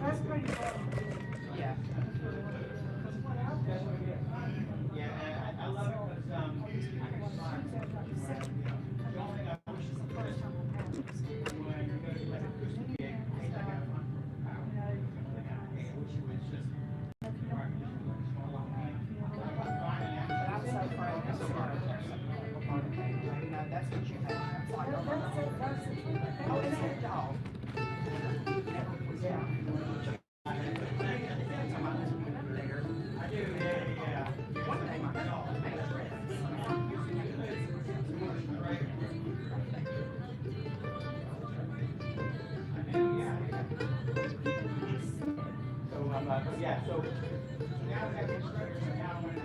That's pretty good. Yeah. Yeah, I love it because I can slide. The only thing I wish is the first time when you go to like a acoustic gig, hey, I got fun. Hey, I wish it was just right. But I'm so proud of you. No, that's what you have. It's like, oh, it's your dog. Yeah. I do, yeah. One day my dog made So, yeah, so now we have the instructors, and now when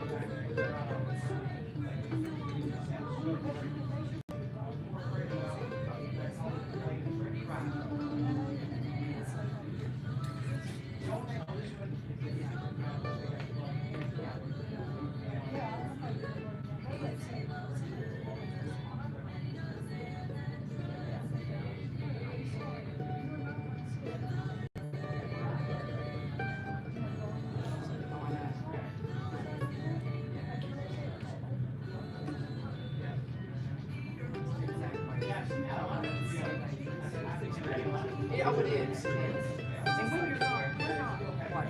yeah, oh, it is. It is. And when you're not, like,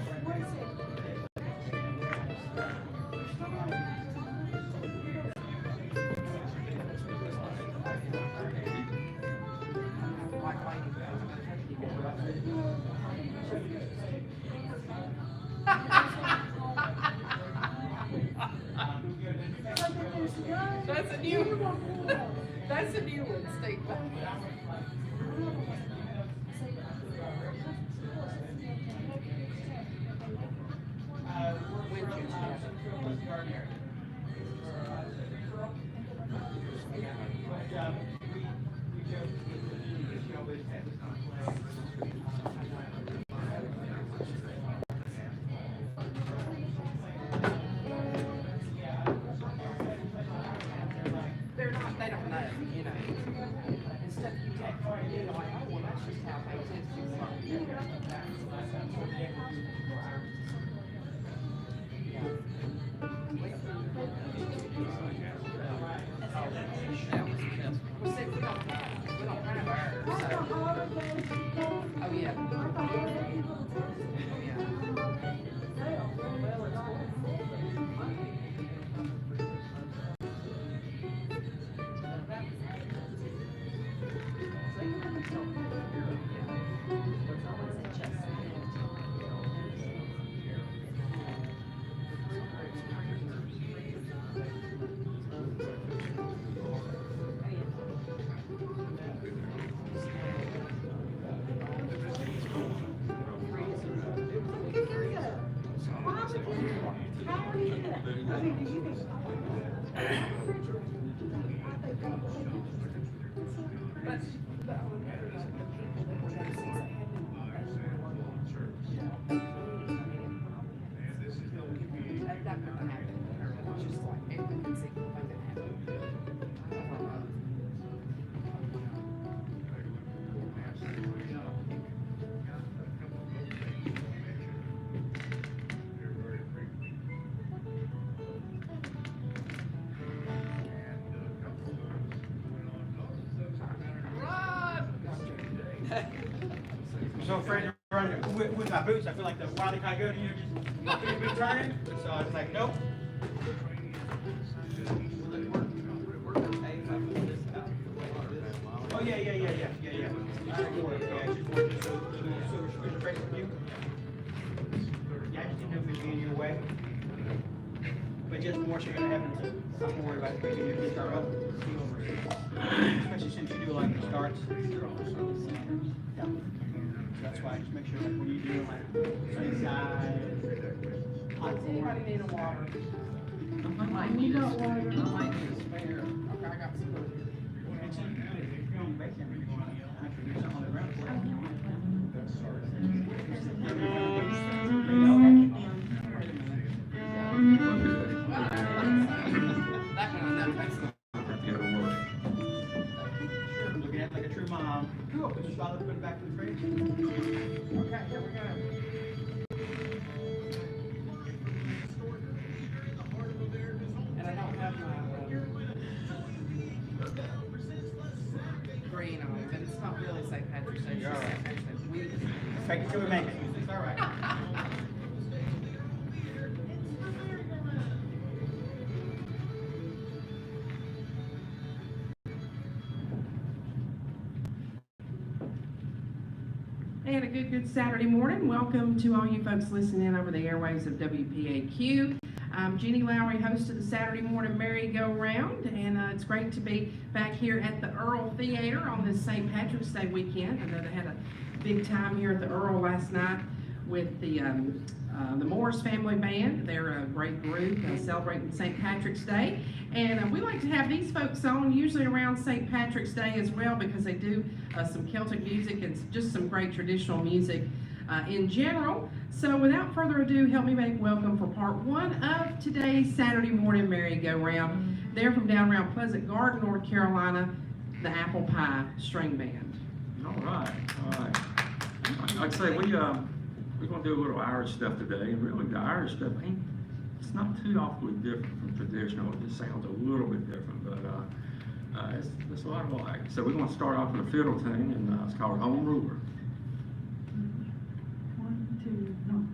That's a new one. That's a new one, Steve. They're not, they don't know, you know. And stuff you take from you, you're like, oh, well, that's just how they Well, see, we don't have ours, so. Oh, yeah. Oh, yeah. I'm so afraid to run with my boots. I feel like the Wile E. Coyote, just be turning. So I was like, nope. Oh yeah. Yeah, just more just so break from you. Yeah, I just didn't know if it'd be in your way. But just more so you're gonna have to. I'm worried about making you start up. Especially since you do like the starts. Yeah. That's why I just make sure like when you do like inside. Does anybody need a water? I might We need a got spare. water. I might need a spare. Okay, I got some. That one I know takes Looking at like a true mom. Just follow the back. back in the fridge. Okay, here we go. And I don't have my green on it, but it's not really St. Patrick's Day, it's just St. Patrick's Day week. Fake it till we make it. It's all right. And a good Saturday morning. Welcome to all you folks listening in over the airwaves of WPAQ. I'm Jeannie Lowry, host of the Saturday Morning Merry-Go-Round, and it's great to be back here at the Earl Theater on this St. Patrick's Day weekend. I know they had a big time here at the Earl last night with the Morris Family Band. They're a great group celebrating St. Patrick's Day. And we like to have these folks on usually around St. Patrick's Day as well, because they do some Celtic music and just some great traditional music in general. So without further ado, help me make welcome for part one of today's Saturday Morning Merry-Go-Round. They're from down around Pleasant Garden, North Carolina, the Apple Pie String Band. All right. Like I say, we're going to do a little Irish stuff today, and really the Irish stuff it's not too awfully different from traditional. It just sounds a little bit different, but it's a lot of like. So we're going to start off with a fiddle tune, and it's called Home Ruler. 1, 2, 1.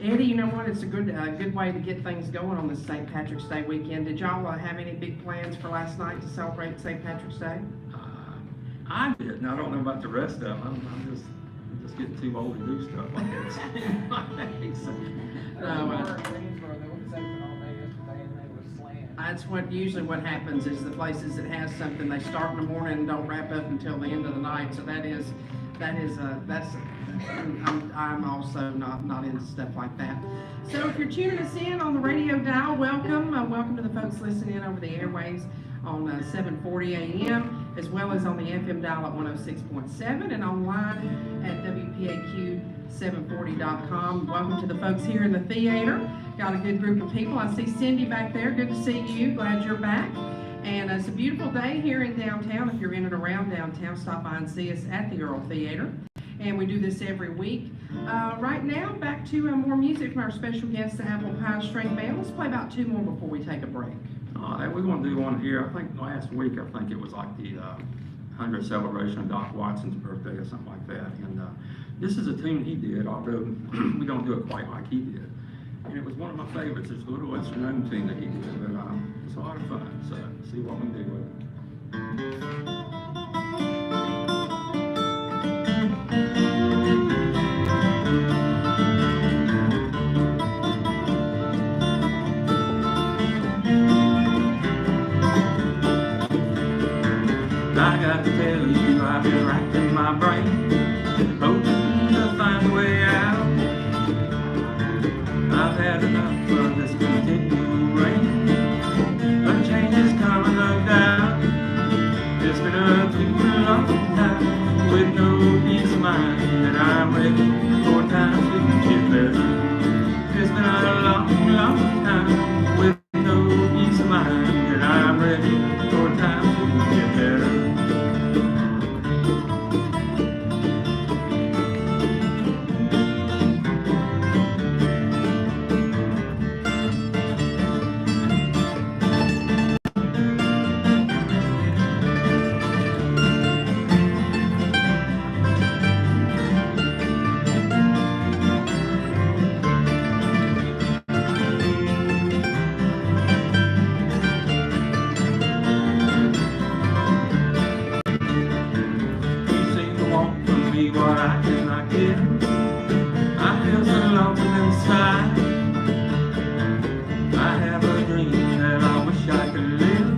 Eddie, you know what? It's a good way to get things going on this St. Patrick's Day weekend. Did y'all have any big plans for last night to celebrate St. Patrick's Day? I did, and I don't know about the rest of them. I'm just getting too old to do stuff like this. That's what happens is the places that has something, they start in the morning and don't wrap up until the end of the night. So that is That is I'm also not into stuff like that. So if you're tuning us in on the radio dial, welcome. Welcome to the folks listening in over the airwaves on 740 AM, as well as on the FM dial at 106.7 and online at WPAQ740.com. Welcome to the folks here in the theater. Got a good group of people. I see Cindy back there. Good to see you. Glad you're back. And it's a beautiful day here in downtown. If you're in and around downtown, stop by and see us at the Earl Theater. And we do this every week. Right now, back to more music from our special guest, the Apple Pie String Band. Let's play about 2 more before we take a break. All right, we're going to do one here. I think last week, I think it was like the 100th celebration of Doc Watson's birthday or something like that. And this is a tune he did, although we don't do it quite like he did. And it was one of my favorites. It's a little lesser known thing that he did, but it's a lot of fun. So see what we do with it. I got to tell you, I've been racking my brain, hoping to find a way out. I've had enough of this continual rain. A change is coming, no doubt. It's been a too long time with no peace of mind, and I'm ready for time to get better. It's been a long, long time with no peace of mind, and I'm ready for time to get better. What I cannot give, I feel so lonesome inside. I have a dream that I wish I could live.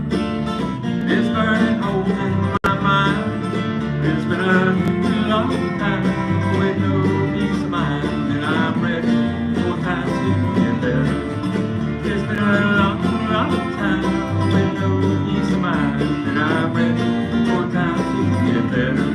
It's burning holes in my mind. It's been a long time with no peace of mind, and I'm ready for time to get better. It's been a long, long time with no peace of mind, and I'm ready for time to get better.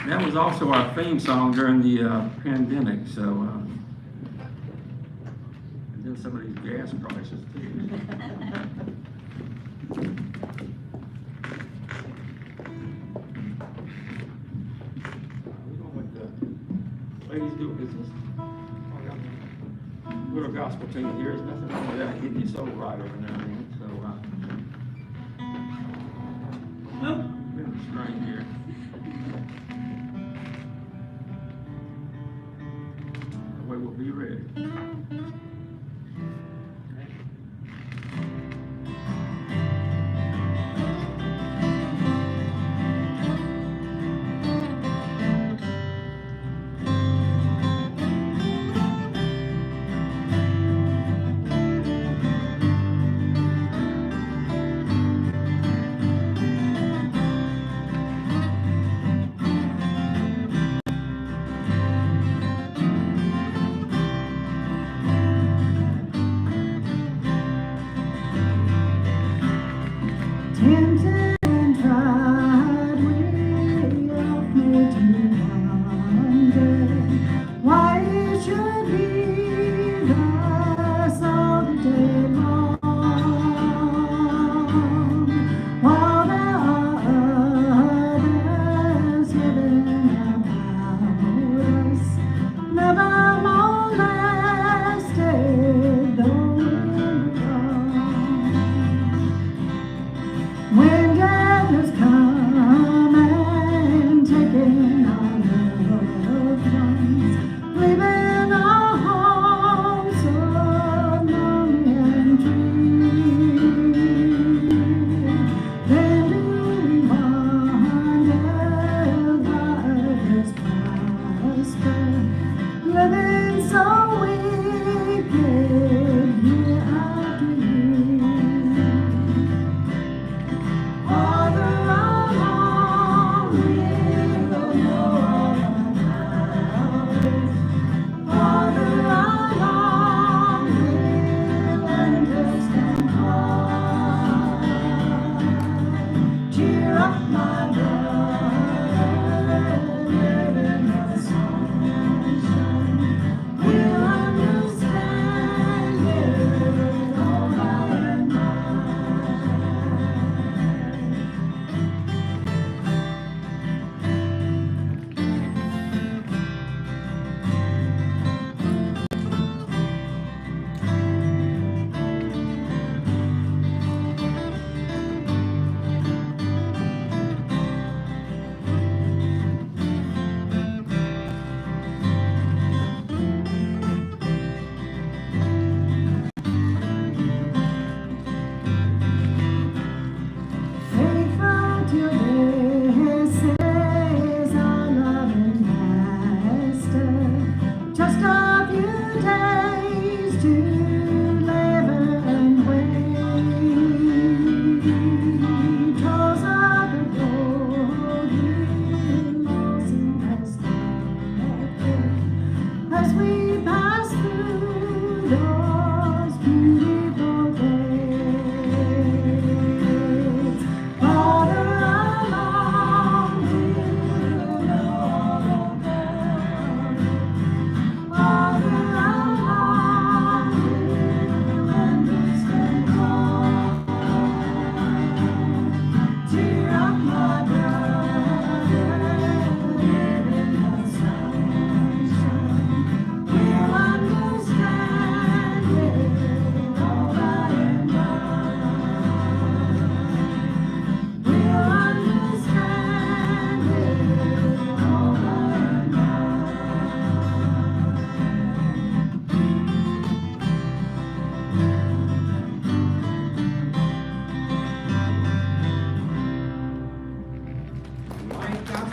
That was also our theme song during the pandemic, so and then some of these gas prices too. We're gonna let the ladies do business. Little gospel tune here. There's nothing wrong with that. Getting your soul right over now and then. So, bit of a strain here. We'll be ready.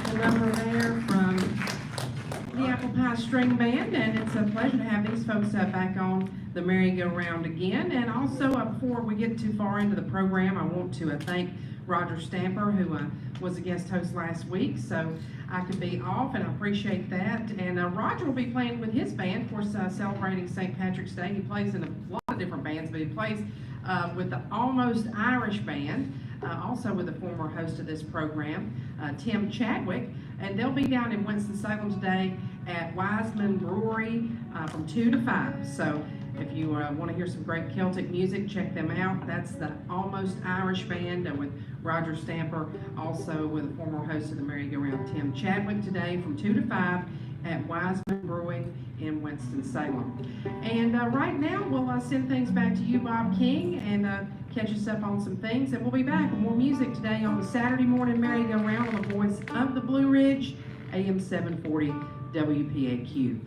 beautiful number there from the Apple Pie String Band, and it's a pleasure to have these folks back on the merry-go-round again. And also, before we get too far into the program, I want to thank Roger Stamper, who was a guest host last week, so I could be off, and I appreciate that. And Roger will be playing with his band, of course, celebrating St. Patrick's Day. He plays in a lot of different bands, but he plays with the Almost Irish Band, also with the former host of this program, Tim Chadwick. And they'll be down in Winston-Salem today at Wiseman Brewery from 2 to 5. So if you want to hear some great Celtic music, check them out. That's the Almost Irish Band with Roger Stamper, also with the former host of the merry-go-round, Tim Chadwick, today from 2 to 5 at Wiseman Brewing in Winston-Salem. And right now, we'll send things back to you, Bob King, and catch us up on some things. And we'll be back with more music today on the Saturday morning merry-go-round on the voice of the Blue Ridge, AM 740 WPAQ.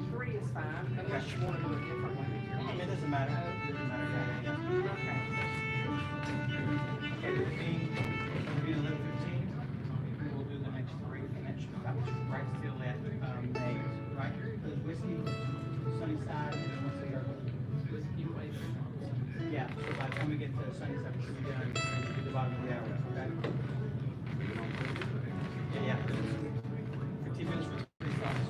Three is fine, unless you want to do a different one. I mean, it doesn't matter. It doesn't matter. Okay. Okay, 15, we'll do 11, 15. We'll do the next three, and that's right still at May, right? There's whiskey, Sunnyside, and then what's the other one? Yeah, so by the time we get to Sunnyside, we should be done at the bottom of the hour, okay? Yeah, 15 minutes for three songs.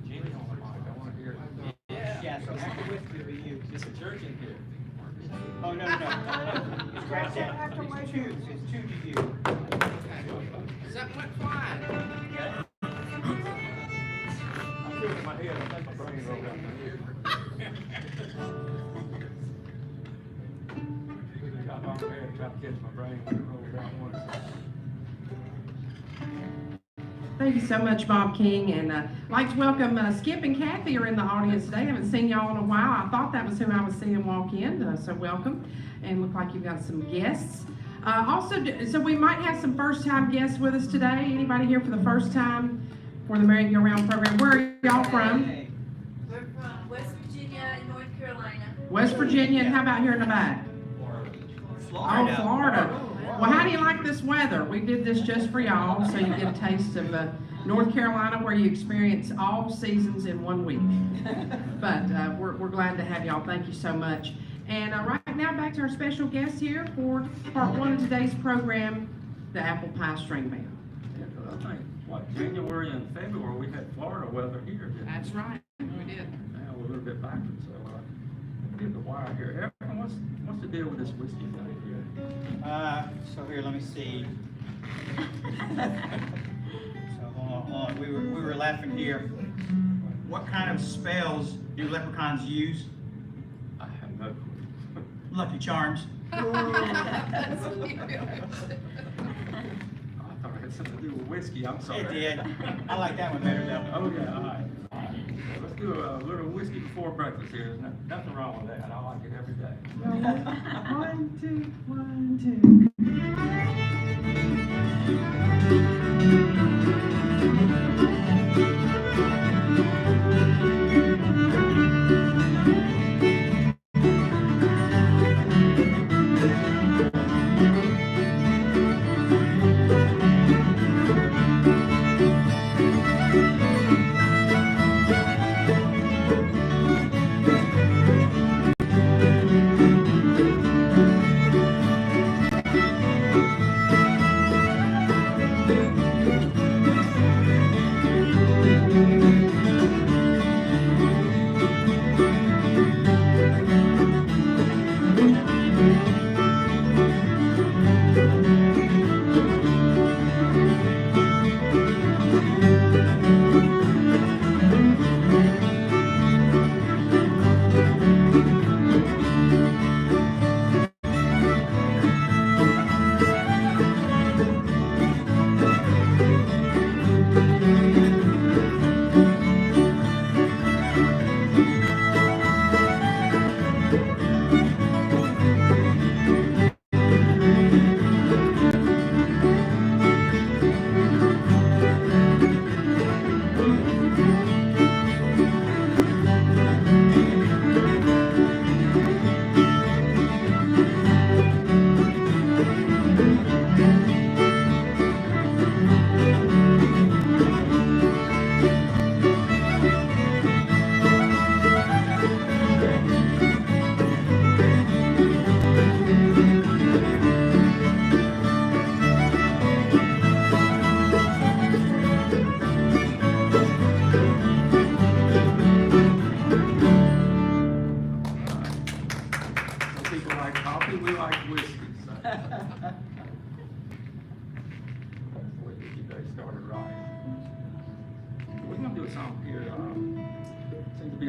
Jenny on the mic, I want to hear it. Yeah, so after whiskey will be you. It's a church in here. Oh, no. Scratch that. It's two to you. Something went flying. I feel it in my head, I think my brain rolled out my ear. I got my head, tried to catch my brain when it rolled out once. Thank you so much, Bob King, and I'd like to welcome Skip and Kathy are in the audience today. I haven't seen y'all in a while. I thought that was who I was seeing walk in, so welcome. And look like you've got some guests. So we might have some first-time guests with us today. Anybody here for the first time for the merry-go-round program? Where are y'all from? We're from West Virginia and North Carolina. West Virginia, and how about here in the back? Florida. Oh, Florida. Well, how do you like this weather? We did this just for y'all, so you get a taste of North Carolina, where you experience all seasons in 1 week. But we're glad to have y'all. Thank you so much. And right now, back to our special guest here for part one of today's program, the Apple Pie String Band. Yeah, 'cause I think, January and February, we had Florida weather here, didn't we? That's right, we did. Now we're a little bit backwards, so get the wire here. Eric, what's the deal with this whiskey thing here? So here, let me see. So hold on. We were laughing here. What kind of spells do leprechauns use? I have no clue. Lucky Charms. I thought it had something to do with whiskey, I'm sorry. It did. I like that one better though. Oh, yeah, all right. So let's do a little whiskey before breakfast here. There's nothing wrong with that. I like it every day. 1, 2, 1, 2.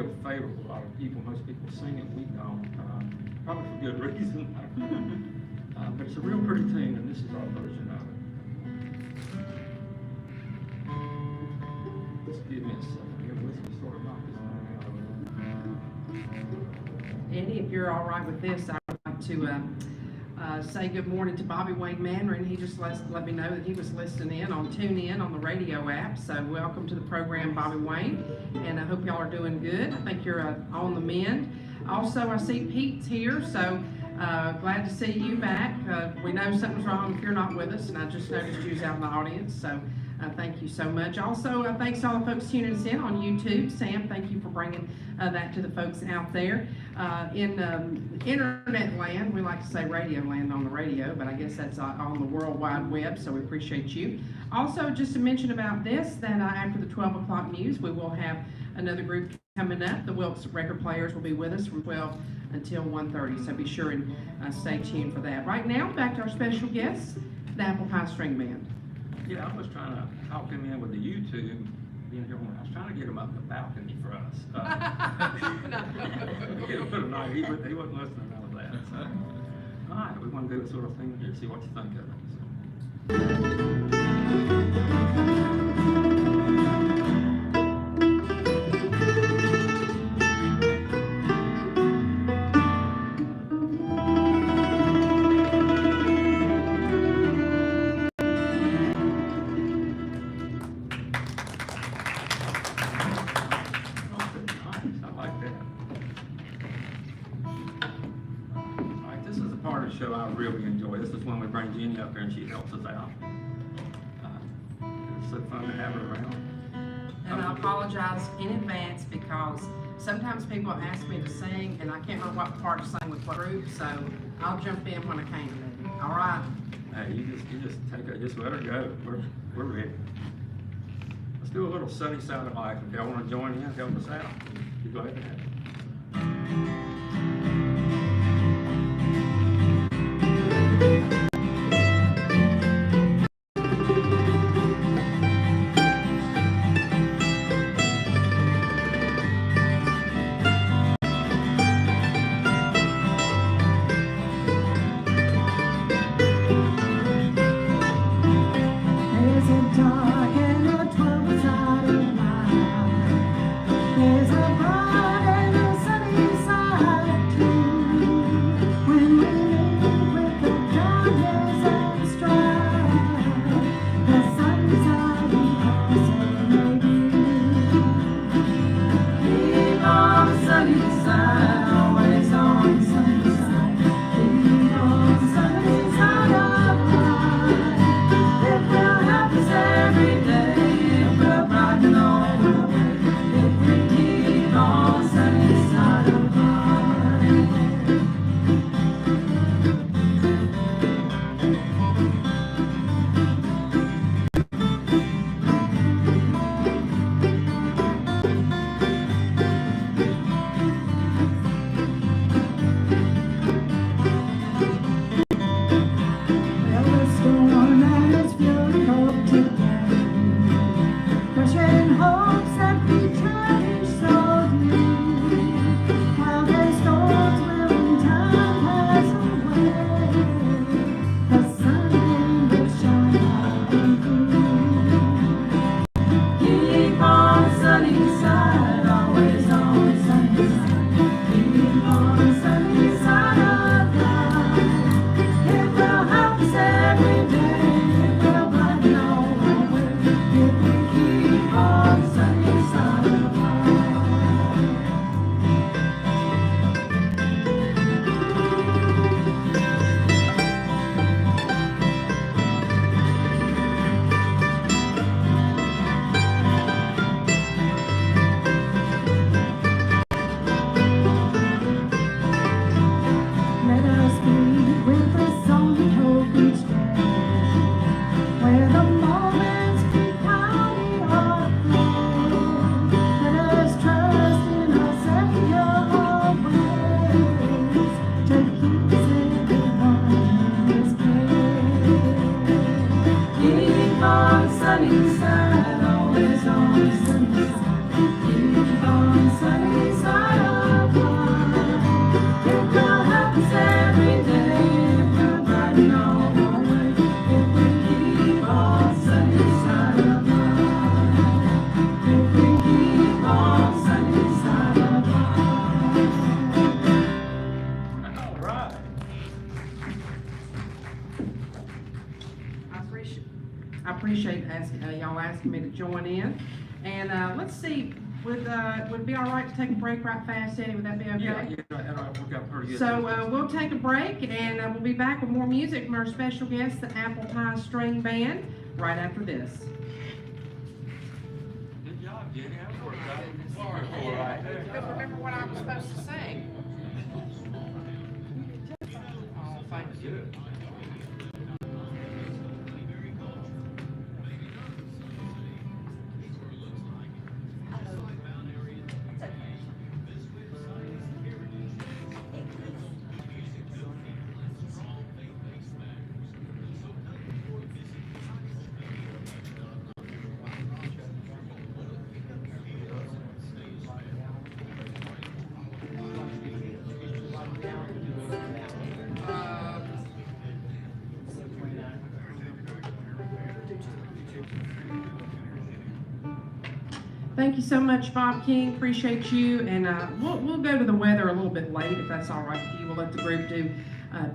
a favorite with a lot of people. Most people sing it, we don't. Probably for good reason. But it's a real pretty tune, and this is our version of it. Just give me a second here. Let's sort of knock this one out. Eddie, if you're all right with this, I would like to say good morning to Bobby Wayne Mandarin. He just let me know that he was listening in on TuneIn on the radio app. So welcome to the program, Bobby Wayne, and I hope y'all are doing good. I think you're on the mend. Also, I see Pete's here, so glad to see you back. We know something's wrong if you're not with us, and I just noticed you was out in the audience, so thank you so much. Also, thanks to all the folks tuning us in on YouTube. Sam, thank you for bringing that to the folks out there. In internet land, we like to say radio land on the radio, but I guess that's on the World Wide Web, so we appreciate you. Also, just to mention about this, that after the 12 o'clock news, we will have another group coming up. The Wilkes record players will be with us from 12 until 1:30, so be sure and stay tuned for that. Right now, back to our special guests, the Apple Pie String Band. Yeah, I was trying to talk him in with the YouTube. Being here, I was trying to get him up in the balcony for us. Get him put a night. He wasn't listening to none of that. So. All right, we want to do a sort of thing here, see what you think of it. Show I really enjoy. This is when we bring Jenny up here and she helps us out. It's so fun to have her around. And I apologize in advance because sometimes people ask me to sing and I can't remember what part to sing with what group, so I'll jump in when I can. All right. Hey, you just take her, just let her go. We're ready. Let's do a little Sunny Side of Life. If y'all want to join in, help us out. Be glad to have you. Every day, we're riding on the way. If we keep on asking me to join in. And let's see, would it be all right to take a break right fast, Eddie? Would that be okay? Yeah, that'll work out pretty good. So we'll take a break, and we'll be back with more music from our special guest, the Apple Pie String Band, right after this. Good job, Jenny. That worked out. All right. Don't remember what I was supposed to sing. Oh, thank you. Good. Thank you so much, Bob King. Appreciate you. And we'll go to the weather a little bit late, if that's all right with you. We'll let the group do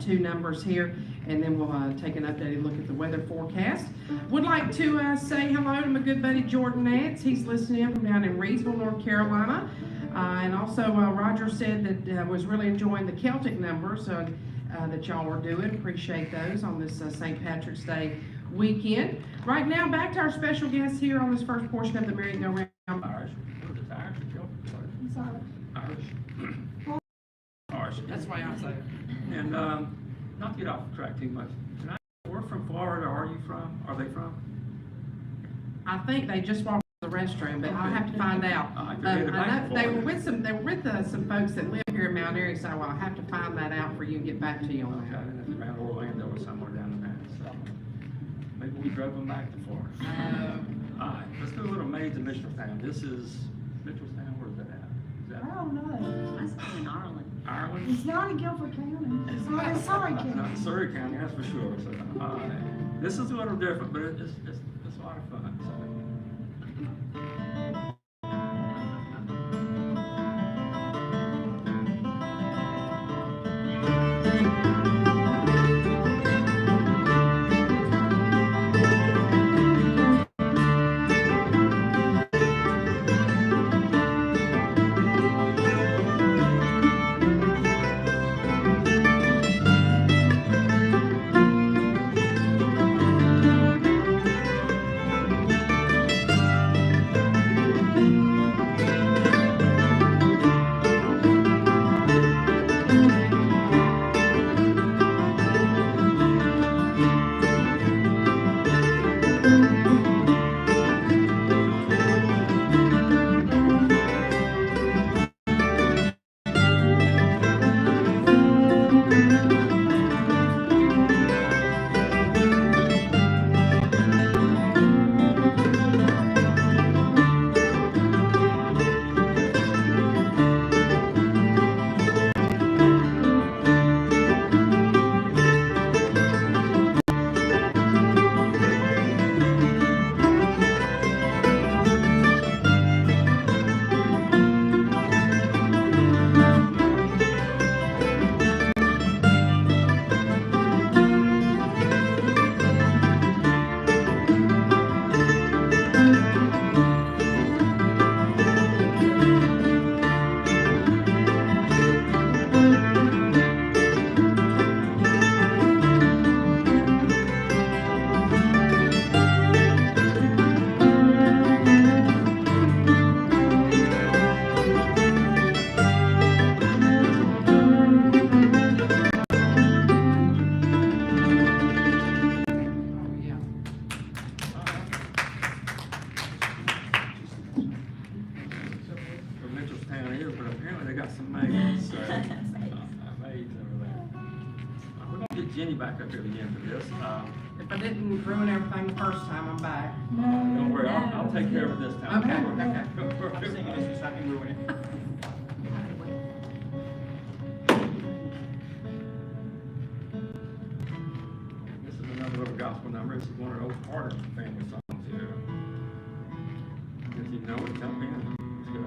2 numbers here, and then we'll take an updated look at the weather forecast. Would like to say hello to my good buddy Jordan Nance. He's listening in from down in Reedsville, North Carolina. And also Roger said that was really enjoying the Celtic numbers that y'all were doing. Appreciate those on this St. Patrick's Day weekend. Right now, back to our special guest here on this first portion of the merry-go-round. Irish. What is it? Irish or Celtic? I'm sorry. Irish. Irish. That's why I say it. And not to get off track too much. Tonight, we're from Florida. Are you from? Are they from? I think they just walked to the restroom, but I'll have to find out. They're headed back I to know they were Florida. with some folks that live here in Mount Airy, so I'll have to find that out for you and get back to you on Okay, that. and it's around Orlando or somewhere down the path. So maybe we drove them back to Florida. All right, let's do a little Maids in Mitchellstown. This is Mitchellstown. Where's that at? Is that I don't know. Must be in Ireland. Ireland? It's not in Guilford County. It's not in Surrey Not County. Surrey County, that's for sure. So, all right. This is a little different, but it's a lot of fun. So. Jenny back up here again for this. If I didn't ruin everything the first time, I'm back. Don't worry, I'll take care of it this time. Okay, Don't worry. okay. Don't worry. I'm singing this, so I can ruin it. This is another little gospel number. This is one of those Carter family songs here. If you know it, come in. Let's go.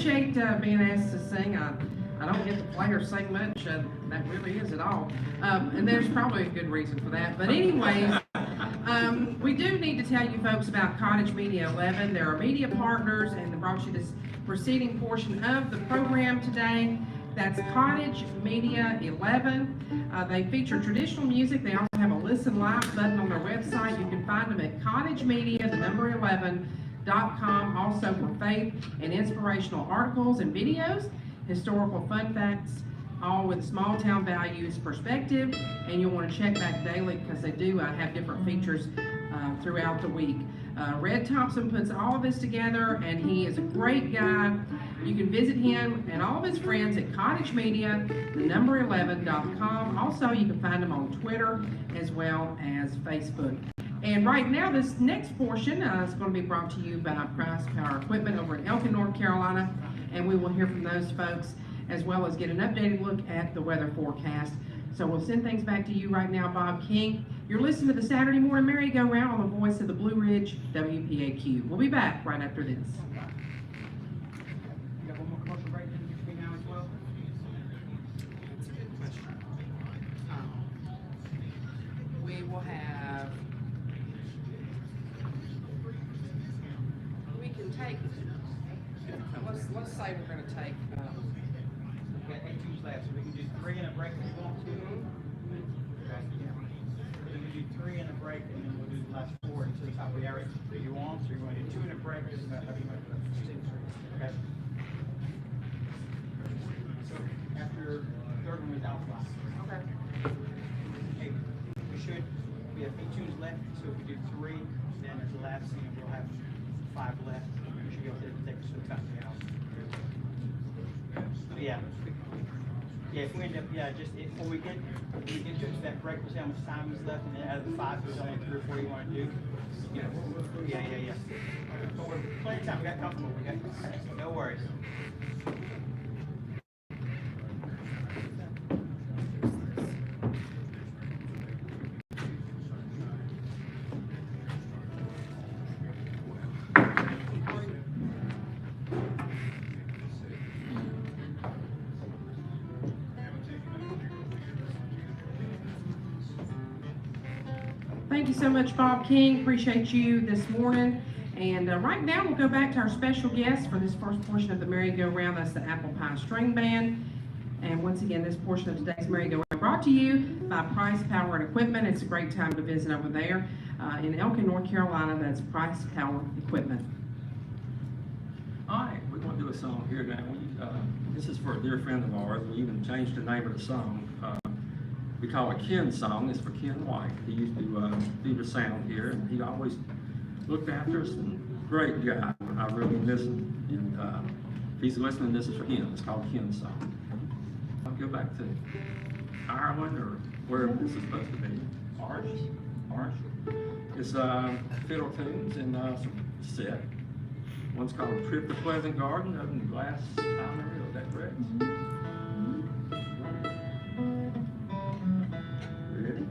appreciate being asked to sing. I don't get to play or sing much, that really is at all. And there's probably a good reason for that. But anyways, we do need to tell you folks about Cottage Media 11. They're our media partners, and they brought you this preceding portion of the program today. That's Cottage Media 11. They feature traditional music. They also have a Listen Live button on their website. You can find them at cottagemedia11.com. Also for faith and inspirational articles and videos, historical fun facts, all with small town values perspective. And you'll want to check back daily because they do have different features throughout the week. Red Thompson puts all of this together, and he is a great guy. You can visit him and all of his friends at cottagemedia11.com. Also, you can find him on Twitter as well as Facebook. And right now, this next portion is going to be brought to you by Price Power Equipment over in Elkin, North Carolina. And we will hear from those folks as well as get an updated look at the weather forecast. So we'll send things back to you right now, Bob King. You're listening to the Saturday Morning Merry-Go-Round on the voice of the Blue Ridge WPAQ. We'll be back right after this. You got one more commercial break in between now and 12? That's a good question. We will have, we can take, let's say we're gonna take, We got 8 tunes left, so we can do 3 in a break if you want to. Okay, yeah. We can do 3 in a break, and then we'll do the last 4 until the top of the hour. Do you want, so you're going to do 2 in a break, or how do you want to do it? Okay. So after the third one is Alpha. okay. Hey, we have 8 tunes left, so if we do 3, then there's the last scene, we'll have 5 left. We should be able to take us to the top of the hour. Yeah. Yeah, if we end up, just when we get to that break, we'll see how much time is left, and then out of the 5, there's only 3 or 4 you want to do. Yeah. But we're plenty of time. We got comfortable. No worries. Thank you so much, Bob King. Appreciate you this morning. And right now, we'll go back to our special guest for this first portion of the merry-go-round. That's the Apple Pie String Band. And once again, this portion of today's merry-go-round brought to you by Price Power and Equipment. It's a great time to visit over there in Elkin, North Carolina. That's Price Power Equipment. All right, we're going to do a song here now. This is for a dear friend of ours. We even changed the name of the song. We call it Ken's song. It's for Ken White. He used to do the sound here, and he always looked after us. And great guy. I really miss him. And if he's listening, this is for him. It's called Ken's song. I'll go back to Ireland or wherever this is supposed to be. Arch. It's fiddle tunes and some set. One's called Trip to Pleasant Garden, other than Glass Timer. Is that correct? Ready?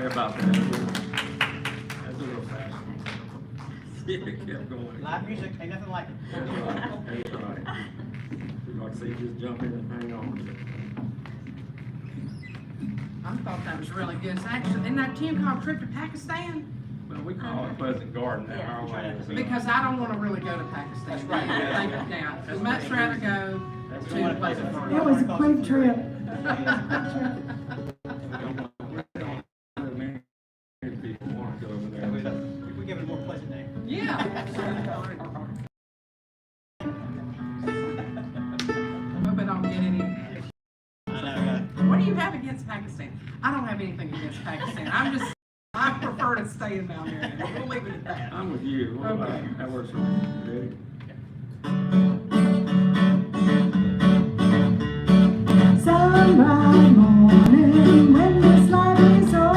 Sorry about that. That's a little fast. See, it kept going. Live music, ain't nothing like it. That's right. We'd like to see you just jump in and hang on. I thought that was really good. It's actually, isn't that tune called Trip to Pakistan? Well, we call it Pleasant Garden now. Yeah. Our way is, Because I don't want to really go to Pakistan. That's right. Thank you, now. I'd much rather go That's to the one the place place for- It was a quick trip. Many people want to go over We there. give it a more pleasant name. Yeah. Hope I don't get any. I know, right? What do you have against Pakistan? I don't have anything against Pakistan. I prefer to stay in Mount Airy. We'll leave it at that. I'm with you. Well, Okay. that works for me. Ready? Sunrise morning when this life is all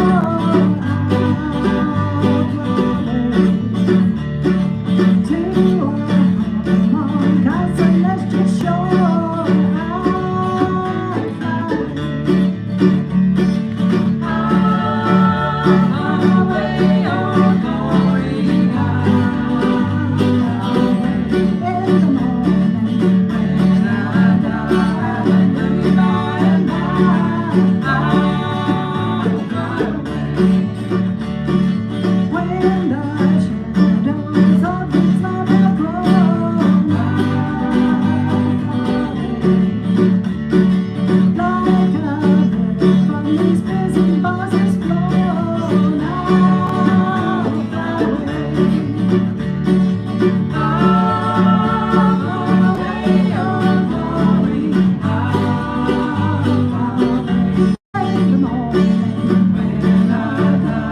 to our God's celestial shore. Highway on glory, highway in the morning when I die, hallelujah, by and by, I'll fly away. When the shadows of this life have grown, like a bird from these prison bars is flown, I'll fly away. I'll fly away, oh glory, I'll fly away. In the morning when I die,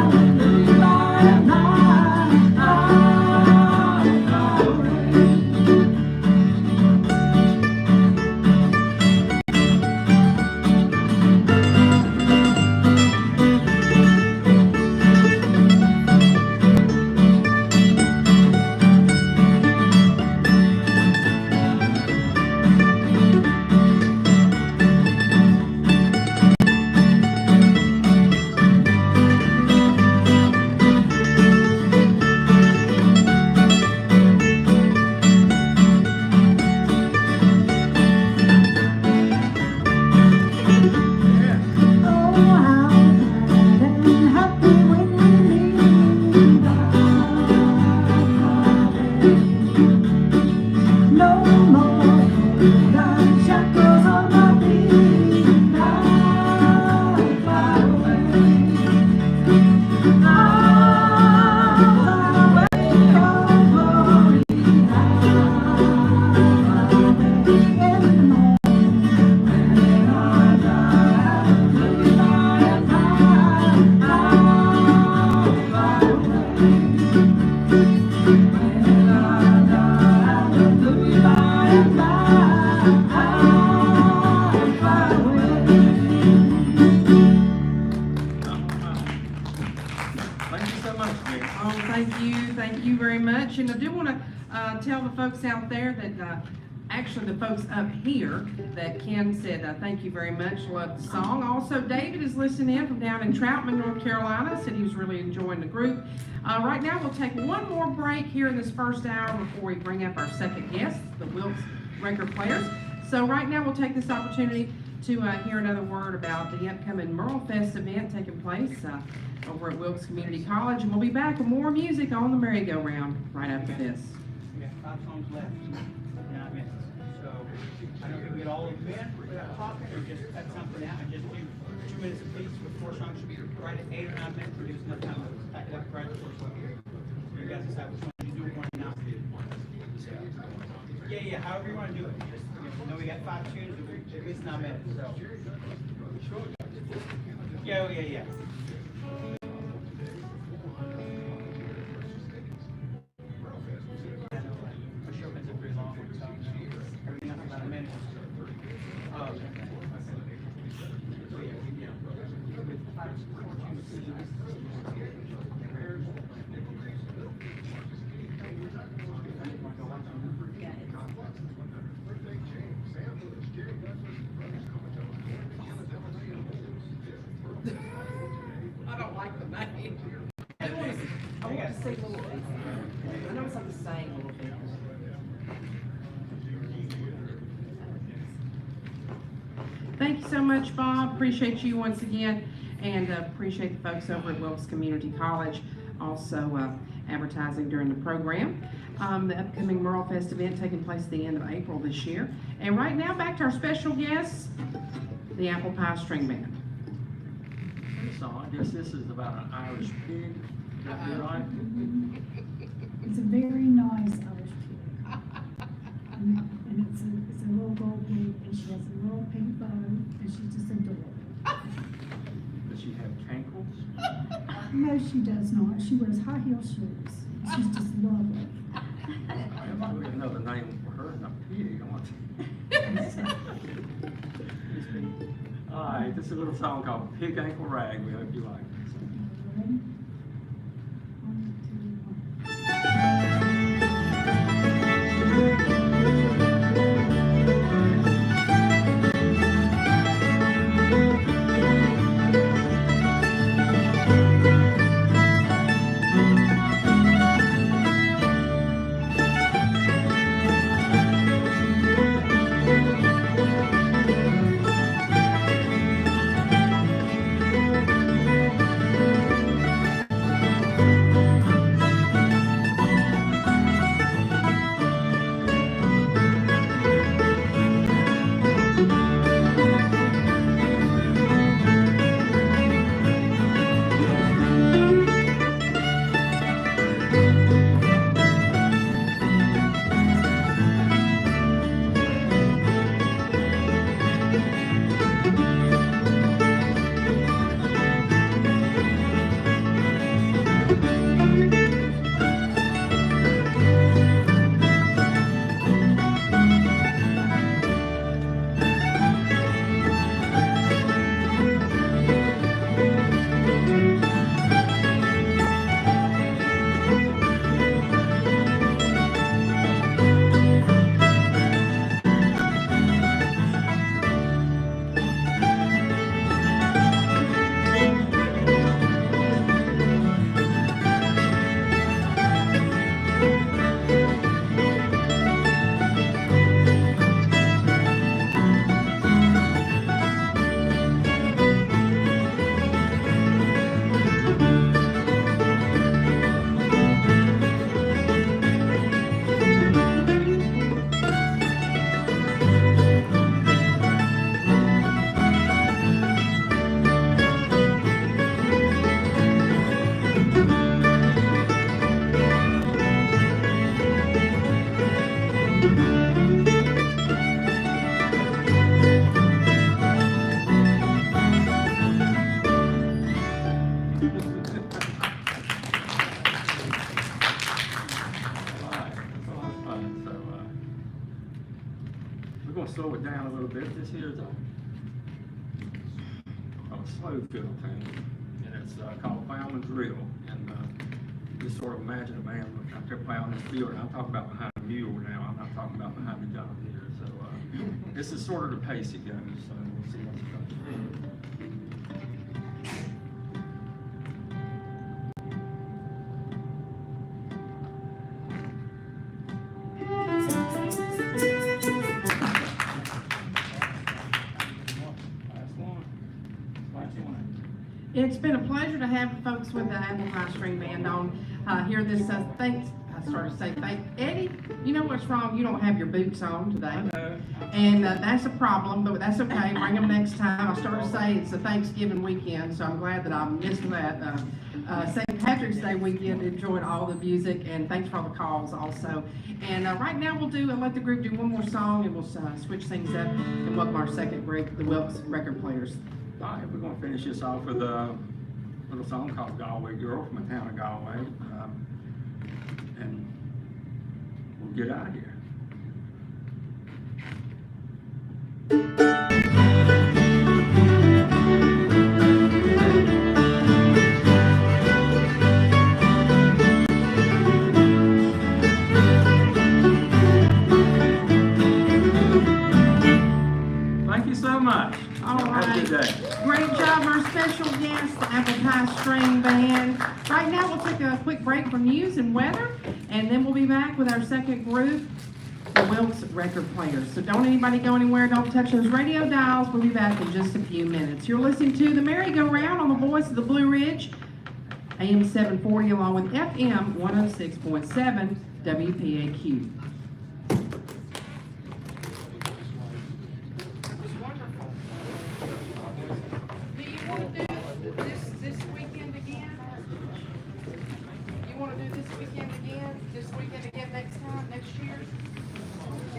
hallelujah, by and by, I'll fly away. Oh, how glad and happy when we meet. No more golden shackles on my feet. I'll fly away. I'll fly away, oh glory. I'll fly away in the morning when I die. Hallelujah, by and by, I'll fly away. When I die, hallelujah, by and by, I'll fly away. Thank you so much, Nick. Oh, thank you very much. And I do want to tell the folks out there that, actually the folks up here, that Ken said, thank you very much, loved the song. Also, David is listening in from down in Troutman, North Carolina, said he was really enjoying the group. Right now, we'll take one more break here in this first hour before we bring up our second guest, the Wilkes record players. So right now, we'll take this opportunity to hear another word about the upcoming Merle Fest event taking place over at Wilkes Community College. And we'll be back with more music on the merry-go-round right after this. We got 5 songs left, 9 minutes. So, I don't know if we get all of them in without talking, or just cut something out and just do 2 minutes apiece with 4 songs, should be right at 8 or 9 minutes, or give us enough time to pack it up right at 4 songs. You guys decide which one you do, one or not. Yeah, however you wanna do it, just, you know, we got 5 tunes, at least 9 minutes, so. Yeah. My show ends up pretty long, so everything else is about a minute. I want to see a little bit. I know it's like the same little bit. Thank you so much, Bob. Appreciate you once again, and appreciate the folks over at Wilkes Community College also advertising during the program. The upcoming Merle Fest event taking place at the end of April this year. And right now, back to our special guests, the Apple Pie String Band. So I guess this is about an Irish pig, is that right? It's a very nice Irish pig. And it's a little gold pig, and she has a little pink bow, and she's just adorable. Does she have cankles? No, she does not. She wears high heel shoes. She's just lovely. I have another name for her, not pig, I want to. All right, this is a little song called Pig Ankle Rag. We hope you like it. Ready? 1, 2, 1. We're going to slow it down a little bit. This here is a slow fiddle tune, and it's called Plowman's Reel. And just sort of imagine a man out there plowing this field, and I'm talking about behind a mule now. I'm not talking about behind the John Deere. So this is sort of the pace it goes. So we'll see what's going. It's been a pleasure to have folks with the Apple Pie String Band on here this, thanks, I started to say, Eddie, you know what's wrong? You don't have your boots on today. And that's a problem, but that's okay. Bring them next time. I started to say it's a Thanksgiving weekend, so I'm glad that I missed that. St. Patrick's Day weekend, enjoyed all the music, and thanks for all the calls also. And right now we'll let the group do one more song, and we'll switch things up and welcome our second group, the Wilkes record players. All right, we're going to finish this off with a little song called Galway Girl from the town of Galway. And we'll get out of here. All right. Have a good day. Great job, our special guest. Brass, the Apple Pie String Band. Right now, we'll take a quick break from news and weather, and then we'll be back with our second group, the Wilkes record players. So don't anybody go anywhere, don't touch those radio dials. We'll be back in just a few minutes. You're listening to the Merry-Go-Round on the voice of the Blue Ridge, AM 740, along with FM 106.7 WPAQ. Do you want to do this weekend again? You want to do this weekend again next time, next year?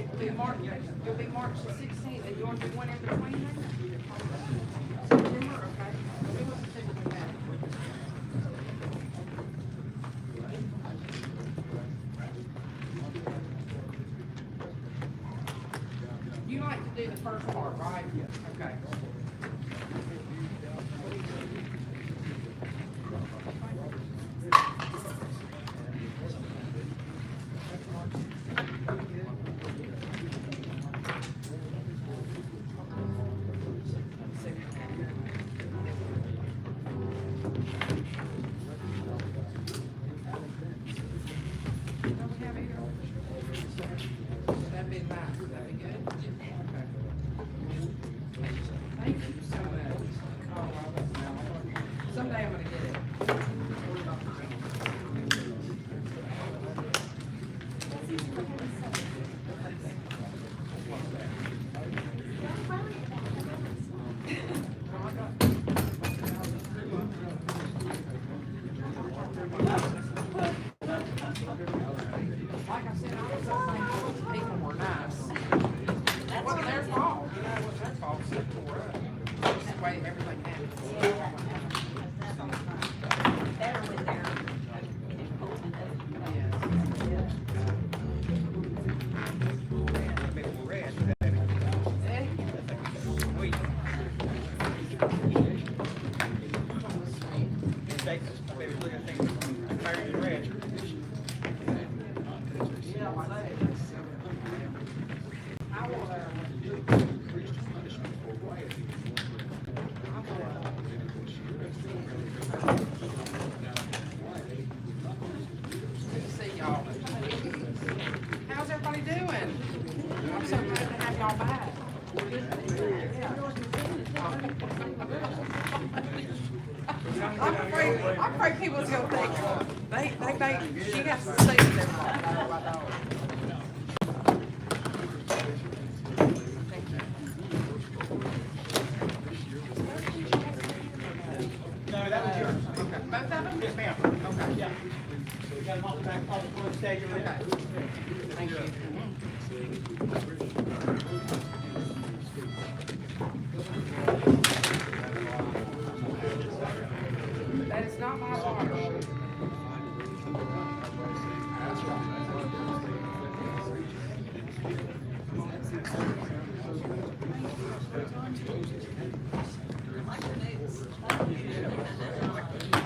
You'll be March the 16th, and you want to do one in between then? September, okay. We want to see what we have. You like to do the first part, right? Yes. Okay. That'd be nice, that'd be good. Okay. Thank you so much. Someday I'm gonna get it. Like I said, I was so thankful the people were nice. It wasn't their fault, you know, it wasn't their fault, except for us. Just the way everything happened. Good to see y'all. How's everybody doing? I'm so glad to have y'all back. I'm afraid people's gonna think, she has to stay with everybody. No, that was yours. Okay. Both of them? Yes, ma'am. Okay. Yeah. So we got them off the back, off the front stage over there. Thank you. That is not my water.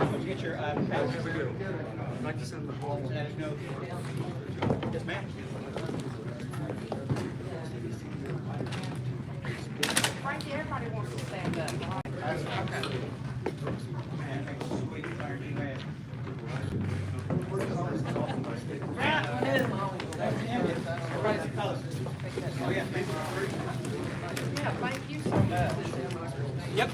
Did you get your, pass? I'd like to send the ball. Let us know. Yes, ma'am. Frankie, everybody wants to stand up. Okay. Man, sweet, fire, you had. Everybody's colors. Oh, yeah, thank you. Yeah, thank you so much. Yep.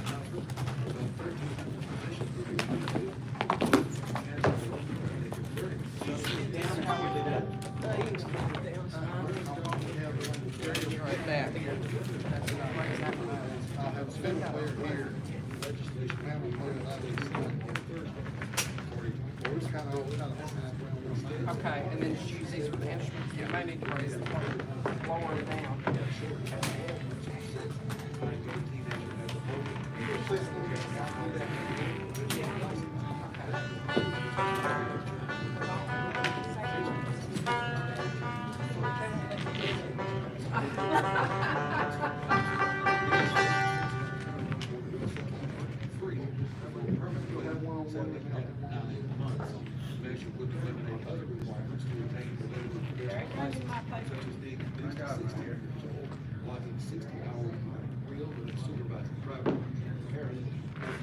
Right there. I'll have a spin player here, legislation, panel player, we're just kind of. Okay, and then just use these for the instruments. You may need to raise the lower it down.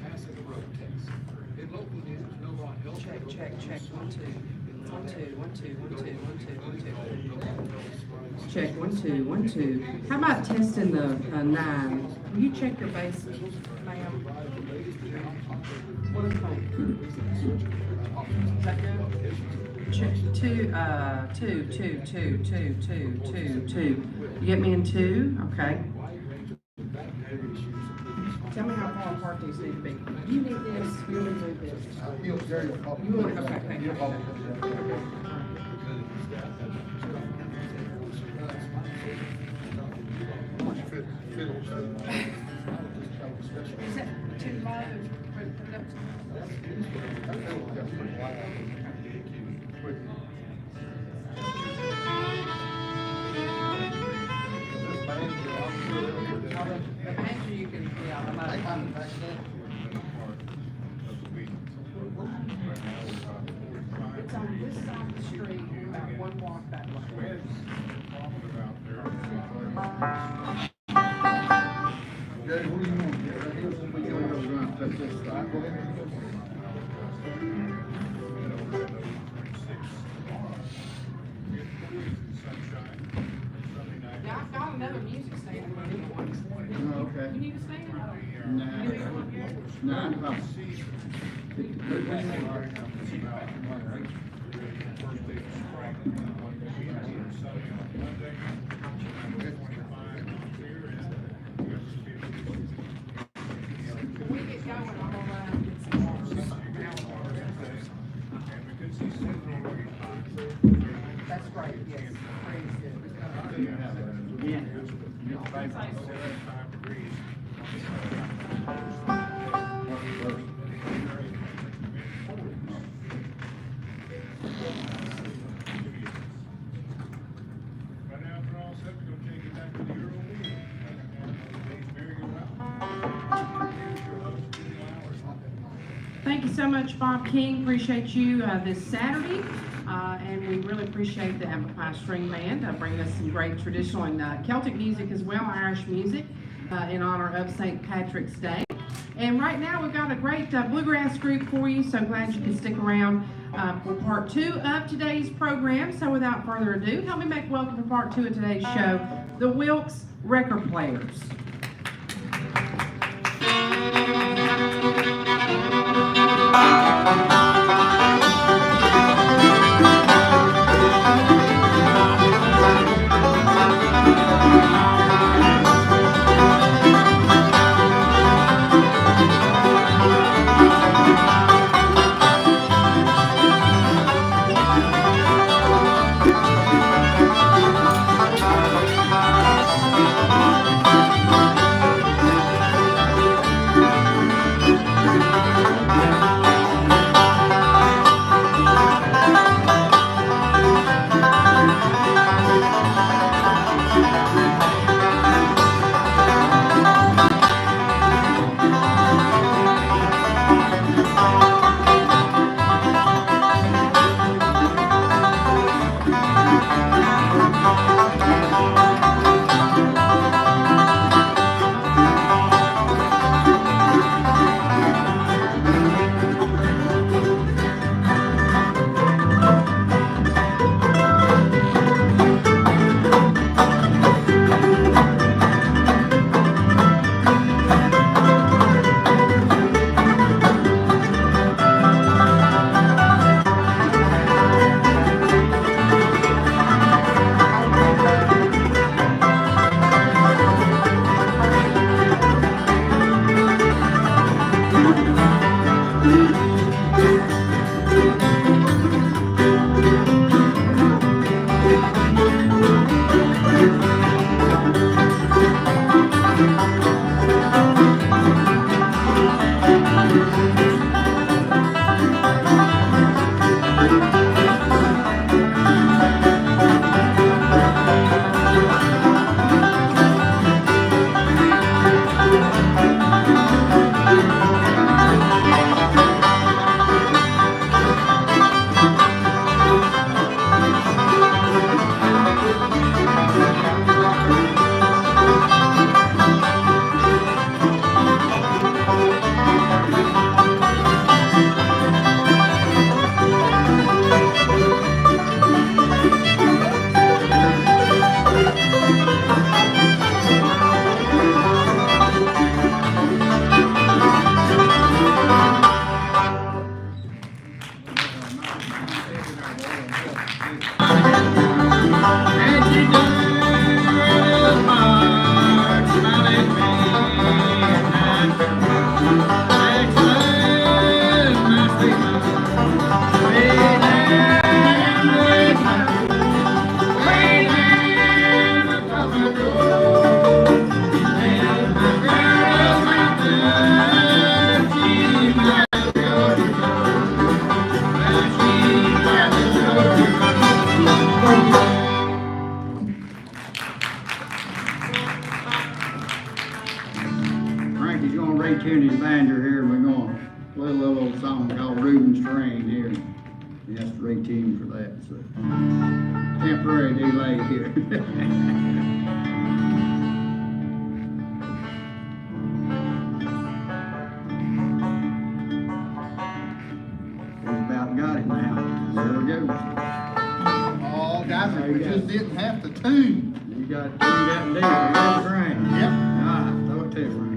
Passing the road test. In local news, no law helps. Check, check, check, 1, 2. 1, 2, 1, 2, 1, 2, 1, 2, 1, 2. Check, 1, 2, 1, 2. How about testing the 9? Will you check your bass, ma'am? What do you think? Is that good? Check, 2, 2, 2, 2, 2, 2, 2, 2. You get me in 2? Okay. Tell me how far apart these need to be. You need this, you need this. You want it, okay, thank you. Is that too low? Put it up to- The banjo you can, yeah, the It's on this side of the street, about 1 block that way. Jay, what do you want? We can go around, take this side. Yeah, I've got another music stand if you need one. Oh, okay. You need a stand? Nah. You need one here? Nah, no. When we get going, I'll go around and get some more. That's great, yes. Praise Right now, if we're all set, we're gonna take it back to the Euro meeting. Thank you so much, Bob King. Appreciate you this Saturday. And we really appreciate the Amplify String Band bringing us some great traditional and Celtic music as well, Irish music, in honor of St. Patrick's Day. And right now we've got a great bluegrass group for you, so glad you can stick around for part 2 of today's program. So without further ado, help me make welcome to part 2 of today's show, the Wilkes Record Players. old song called Reuben's Train here. And that's the tune for that, so. Temporary delay here. He's about got it now. There we go. Oh, guys, we just didn't have the tune. You got that deal, Reuben's Train. Yep. All right, throw it to it, Frank.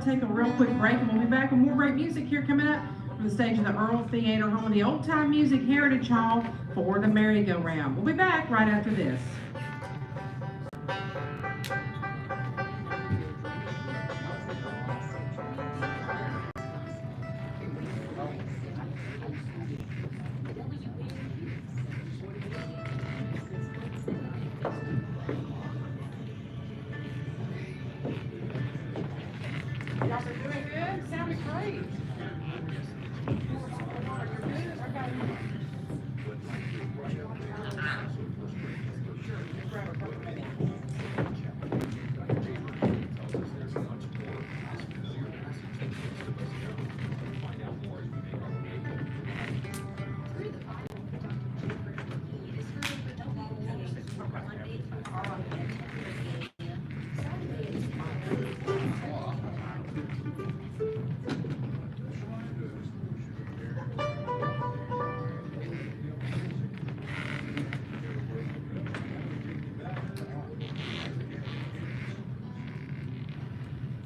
Take a real quick break and we'll be back with more great music here coming up from the stage of the Earl Theater, home of the Old Time Music Heritage Hall for the merry-go-round. We'll be back right after this. Y'all are doing good? Sounded great.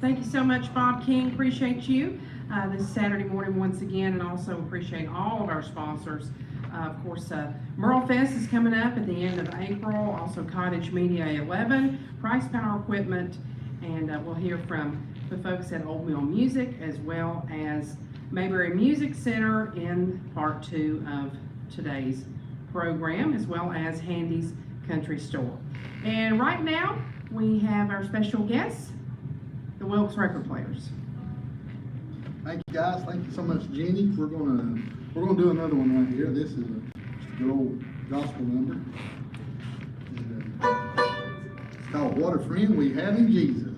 Thank you so much, Bob King. Appreciate you this Saturday morning once again, and also appreciate all of our sponsors. Of course, Merle Fest is coming up at the end of April. Also, Cottage Media 11, Price Power Equipment, and we'll hear from the folks at Old Mill Music as well as Mayberry Music Center in part 2 of today's program, as well as Handy's Country Store. And right now, we have our special guests, the Wilkes Record Players. Thank you, guys. Thank you so much, Jeannie. We're gonna do another one right here. This is just a good old gospel number. And, it's called "What a Friend We Have in Jesus."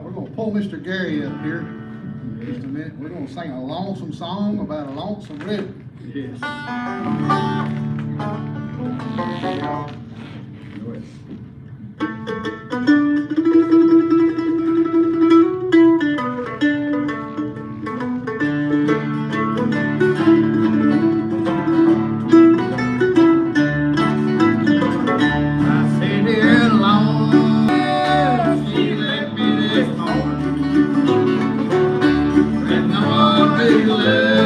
We're gonna pull Mr. Gary up here in just a minute. We're gonna sing a lonesome song about a lonesome river. Yes. Go ahead. I said it long, she left me this morning, with no one to love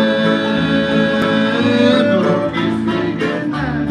or kiss me goodnight.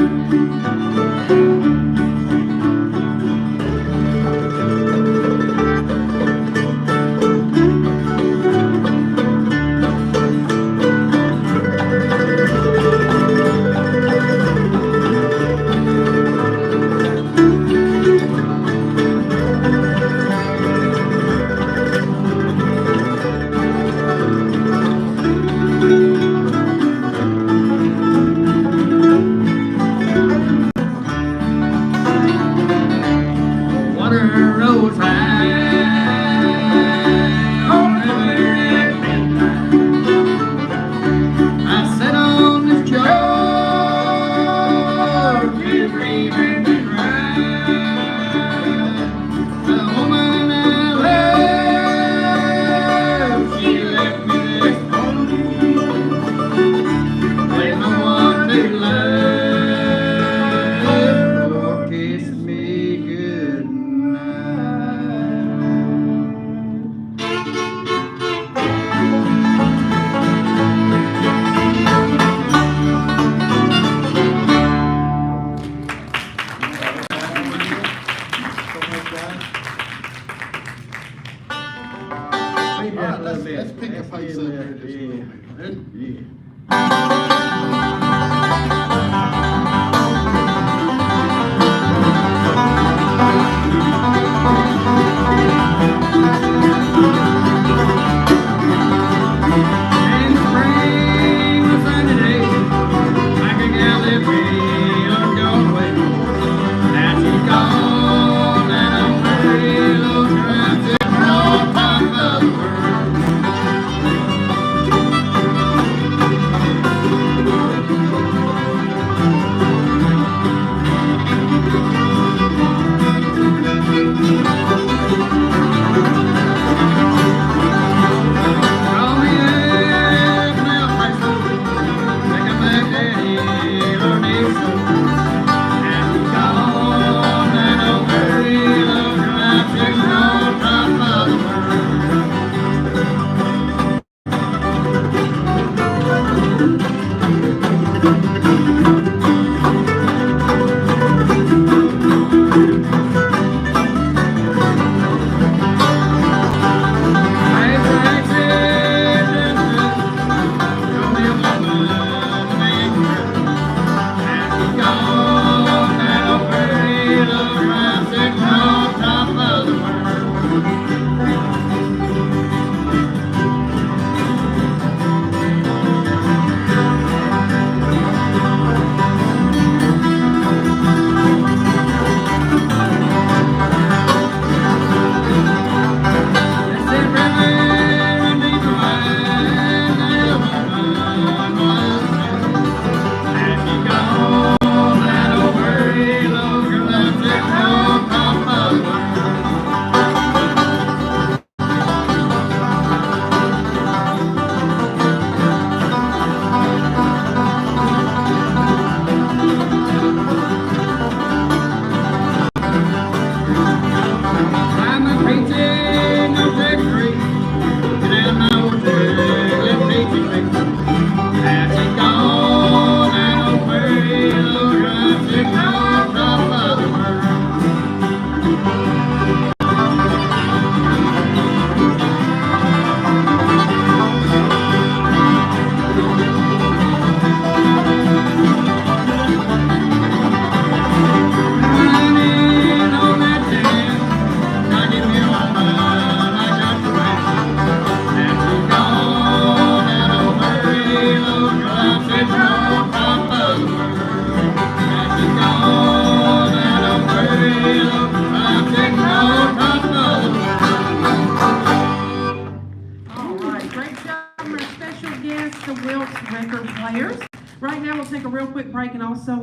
Right now, we'll take a real quick break and also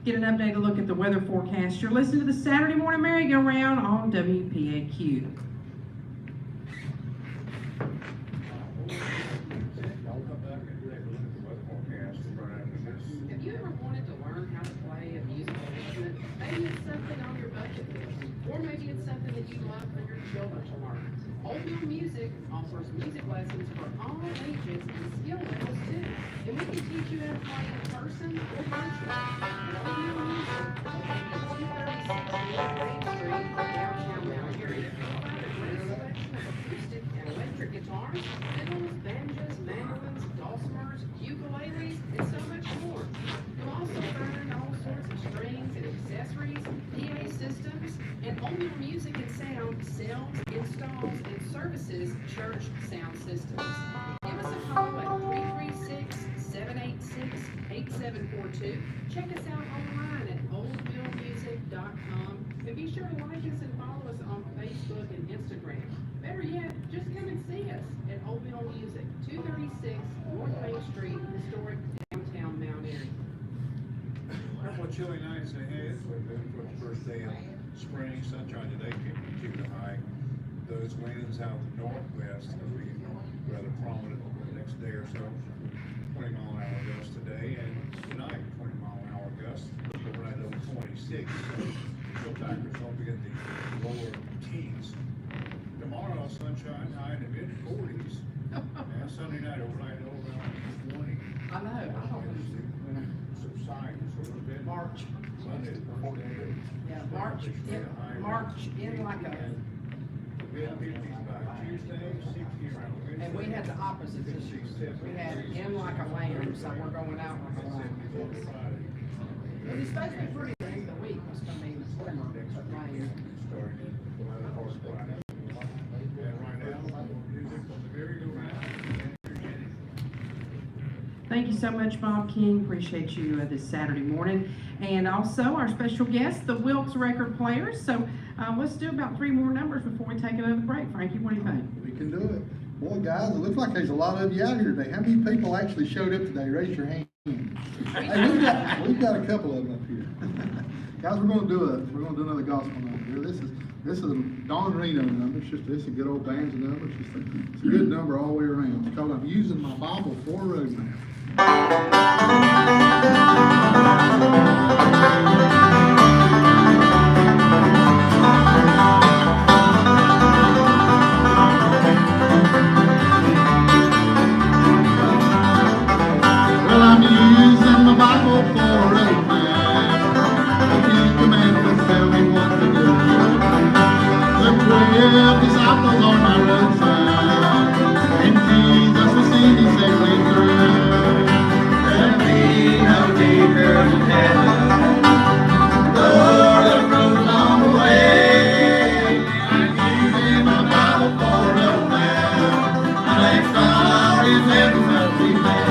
get an updated look at the weather forecast. You're listening to the Saturday Morning Merry-Go-Round on WPAQ. Have you ever wanted to learn how to play a musical instrument? Maybe it's something on your bucket list, or maybe it's something that you'd love for your children to learn. Old Mill Music offers music lessons for all ages and skill levels too. And we can teach you how to play in person or virtually. Old Mill Music, located at 236 North Main Street, downtown Mount Airy, you'll find a great selection of acoustic and electric guitars, fiddles, banjos, mandolins, dulcimers, ukuleles, and so much more. You'll also find all sorts of strings and accessories, PA systems, and Old Mill Music and Sound sells, installs, and services church sound systems. Give us a call at 336-786-8742. Check us out online at oldmillmusic.com, and be sure to like us and follow us on Facebook and Instagram. Better yet, just come and see us at Old Mill Music, 236 North Main Street, historic downtown Mount Airy. Couple of chilly nights ahead for the first day of spring, sunshine today, 52 to high. Those winds out the northwest will be rather prominent over the next day or so. 20-mile-an-hour gusts today, and tonight, 20-mile-an-hour gusts, right over 26. So factors don't forget the lower teens. Tomorrow, sunshine high in the mid-40s. And Sunday night, overnight low around 20. I know, I don't Subside just a little bit. March. Sunday, 40. Yeah, March in like a, Mid-50s by Tuesday, 60 around Wednesday. and we had the opposite this year. We had in like a lamb, so we're going out like a lamb. It was supposed to be pretty the end of the week, was gonna be the slimmer, but rain. Starting in the latter part of Friday. And right now, music from the merry-go-round. Thank you so much, Bob King. Appreciate you this Saturday morning. And also our special guest, the Wilkes record players. So let's do about 3 more numbers before we take another break. Frankie, what do you think? We can do it. Boy, guys, it looks like there's a lot of you out here today. How many people actually showed up today? Raise your hand. Hey, we've got a couple of them up here. Guys, we're gonna do another gospel number here. This is a Don Reno number. This is a good old bands number. It's a good number all the way around. It's called "I'm Using My Bible for a Road Map." Well, I'm using my Bible for a road map. The 10 Commandments tell me what to do. The 12 disciples on my roadside, and Jesus will see me safely through. There'll be no deeper in heaven, Lord, the road along the way. I'm using my Bible for a road map. My next star is heaven must be made.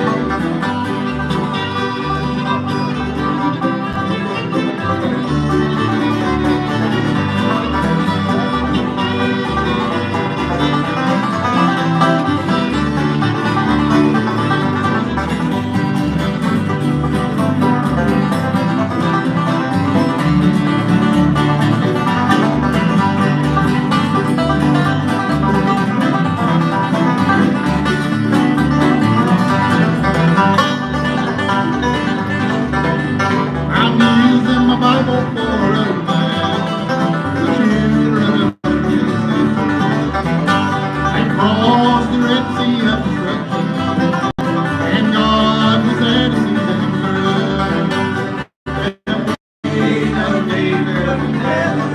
I'm using my Bible for a road map. The children of Israel they crossed the Red Sea of destruction, and God was there to see them through. There'll be no danger in heaven,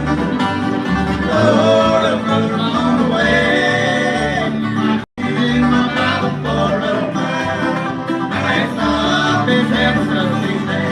Lord, of road along the way. I'm using my Bible for a road map. My next stop is heaven's earthly day.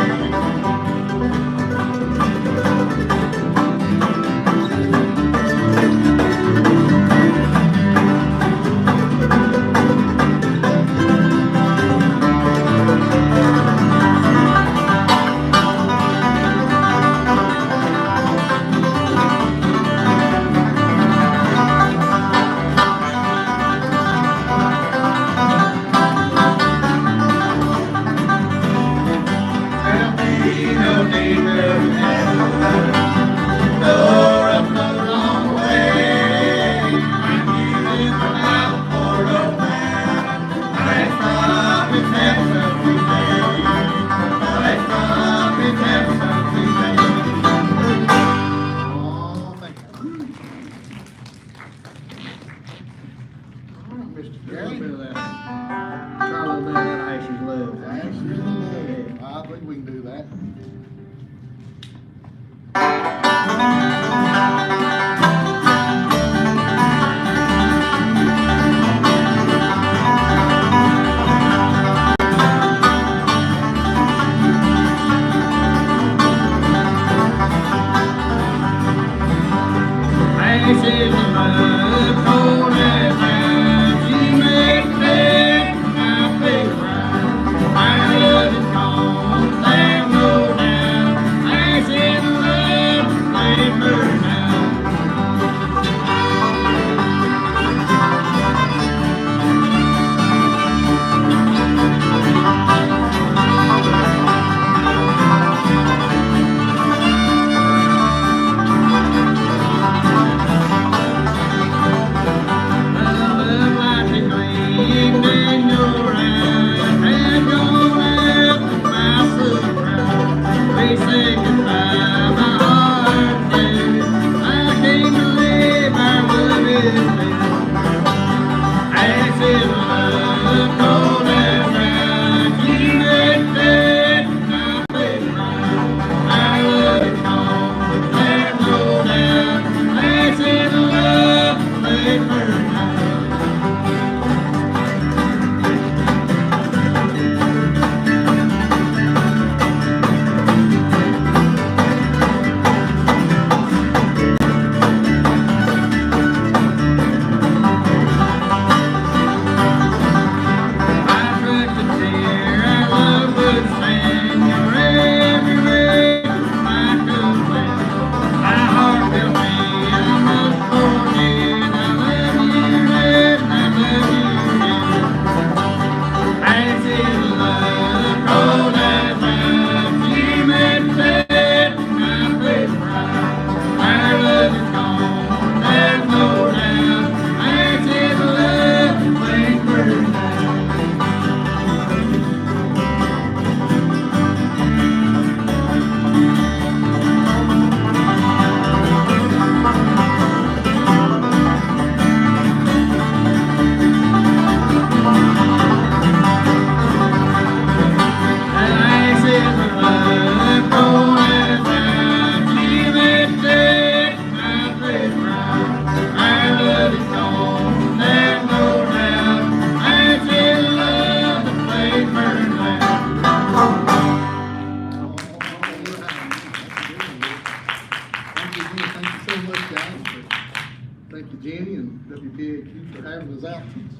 his absence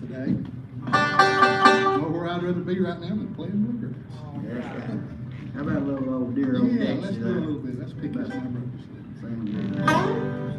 today. Nowhere I'd rather be right now than playing bluegrass. That's right. How about a little old dear old Yeah, Dixie? let's do a little bit, let's pick this number up. Sound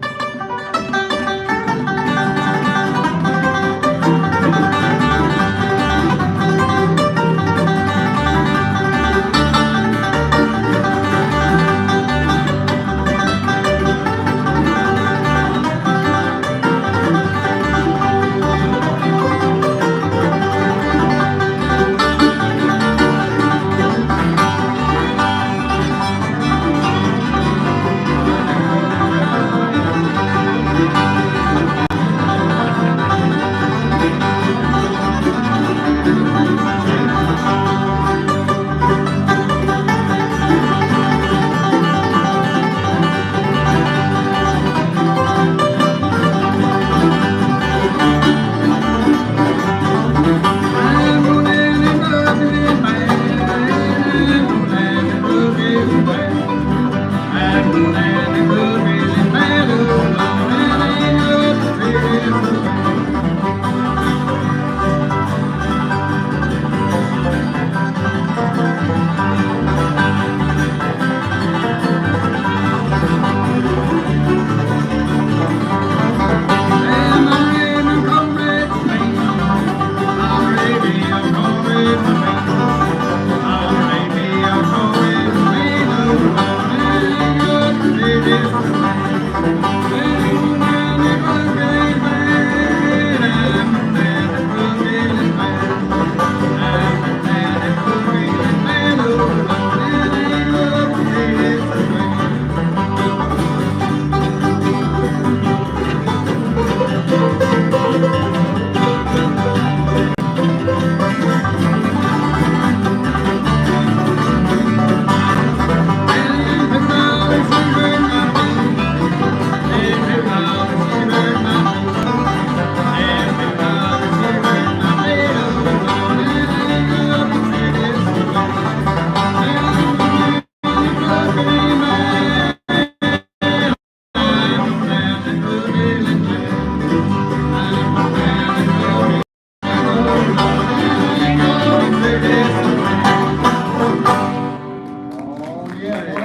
Oh, yeah,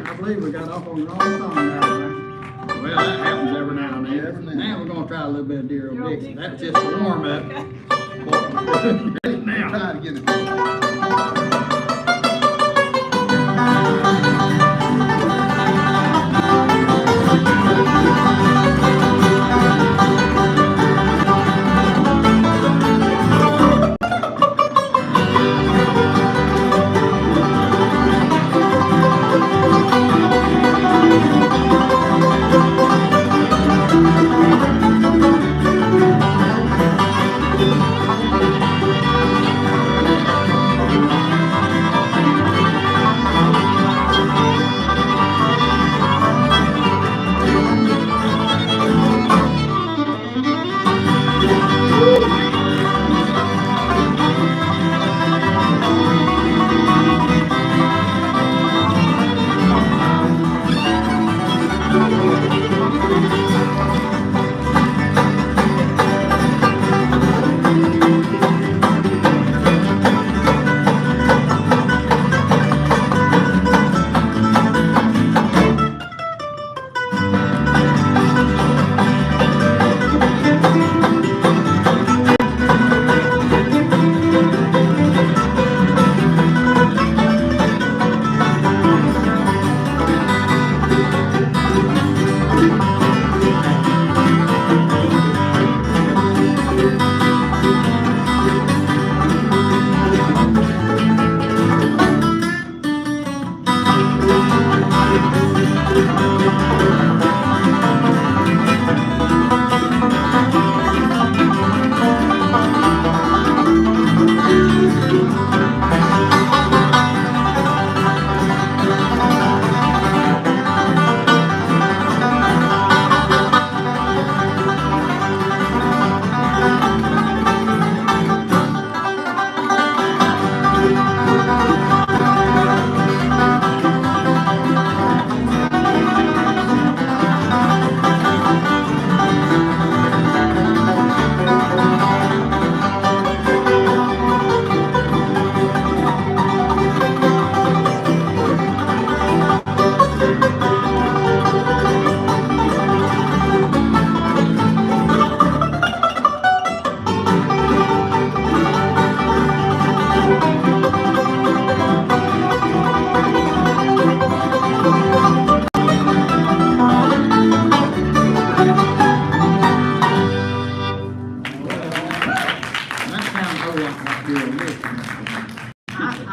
I believe we got off on the wrong song now. Well, that happens every now and Every then. now. Now we're gonna try a little bit of Dear Old Dixie. That's just a warm up. Now. Try it again.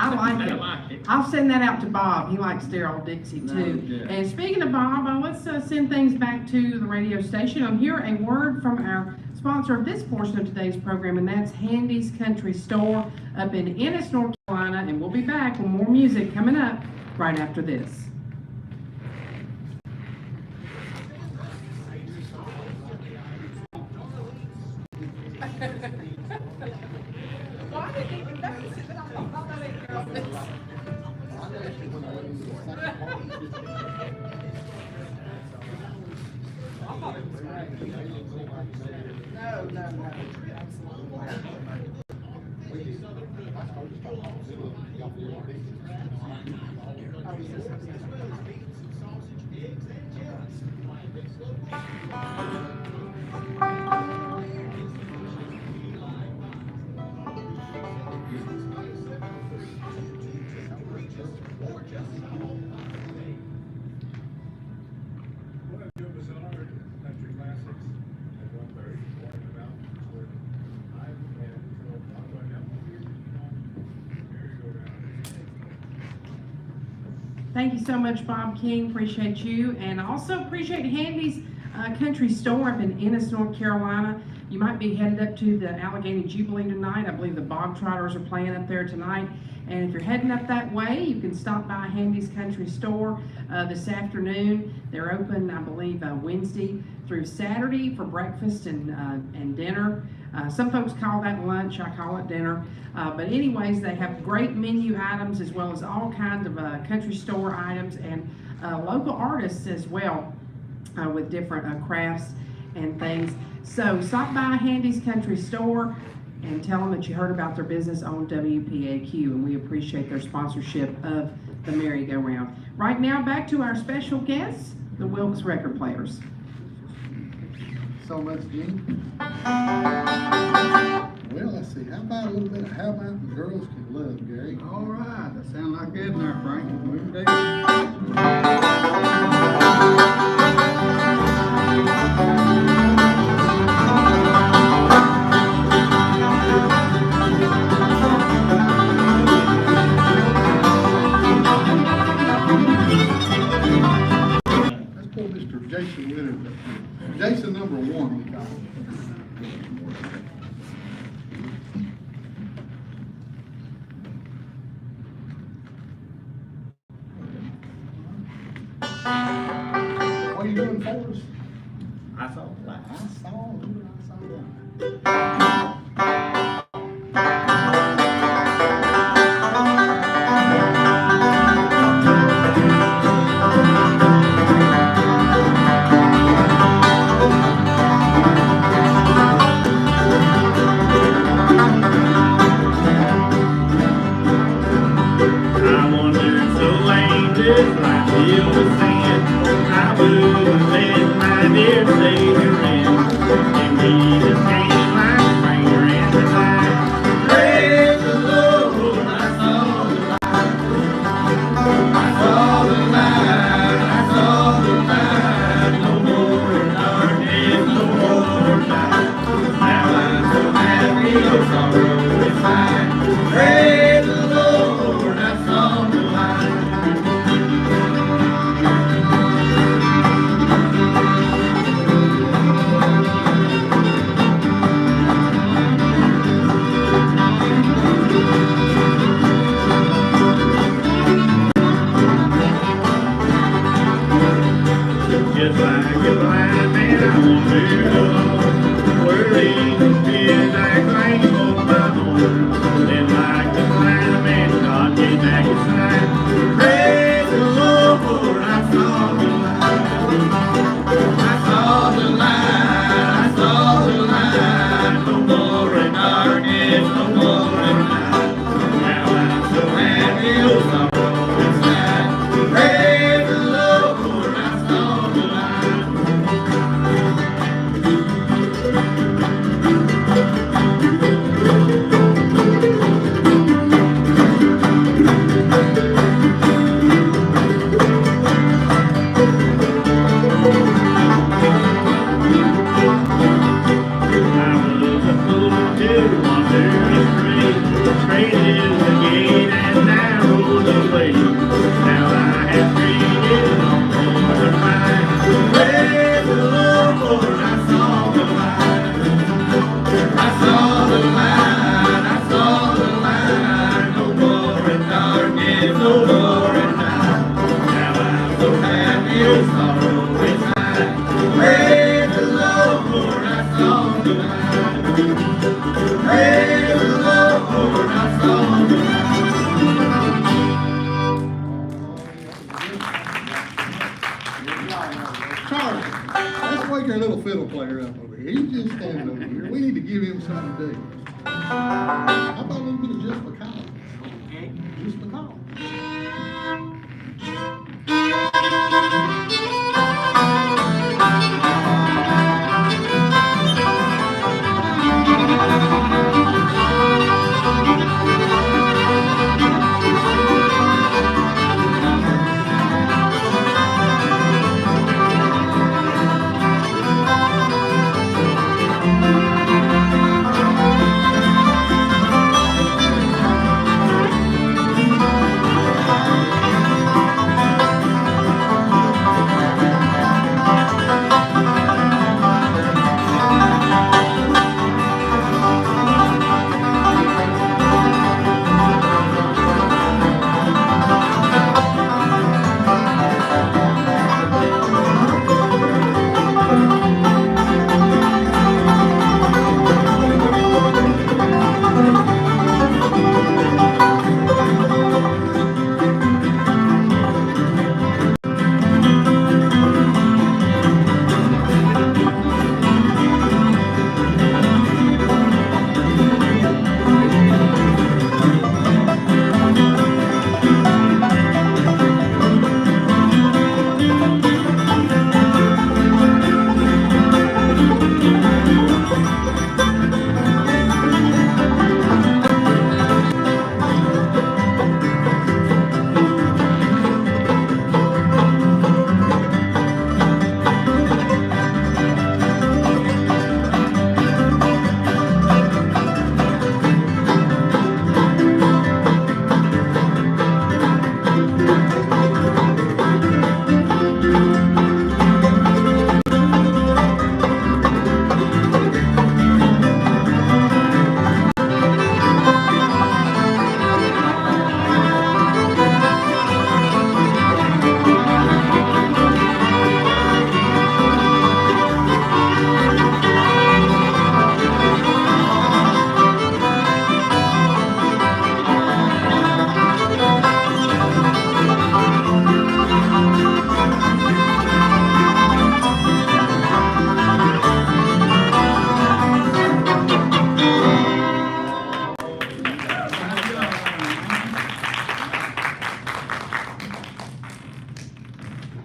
I like They it. like it. I'll send that out to Bob. He likes Daryl Dixie too. No, yeah. And speaking of Bob, let's send things back to the radio station. I'm here a word from our sponsor of this portion of today's program, and that's Handy's Country Store up in Ennis, North Carolina. And we'll be back with more music coming up right after this. Why did they do that? No, no, no. What I do is on our country classics at 1:30, talking about where I and I'll go down. Thank you so much, Bob King. Appreciate you. And I also appreciate Handy's Country Store up in Ennis, North Carolina. You might be headed up to the Allegheny Jubilee tonight. I believe the Bog Trotters are playing up there tonight. And if you're heading up that way, you can stop by Handy's Country Store this afternoon. They're open, I believe, Wednesday through Saturday for breakfast and dinner. Some folks call that lunch, I call it dinner. But anyways, they have great menu items as well as all kinds of country store items and local artists as well with different crafts and things. So stop by Handy's Country Store and tell them that you heard about their business on WPAQ, and we appreciate their sponsorship of the merry-go-round. Right now, back to our special guests, the Wilkes Record Players. So much, Gene. Well, let's see, how about a little bit of How Mountain Girls Can Love, Gary? All right, that sounds like good there, Frank. Move it Let's pull Mr. Jason Winter. Jason number 1, we call him. What are you doing for us? I saw the light. I saw that. I wondered so anxious, like Bill was saying, I would let my dear Savior in. And Jesus came like a stranger in the night. Praise the Lord, I saw the light. I saw the light, I saw the light. No more darkness, no more night. Now I'm so happy, no sorrow is mine. Praise the Lord, I saw the light. player up over here. He's just standing over here. We need to give him something to do. How about a little bit of Just Because? Okay. Just Because.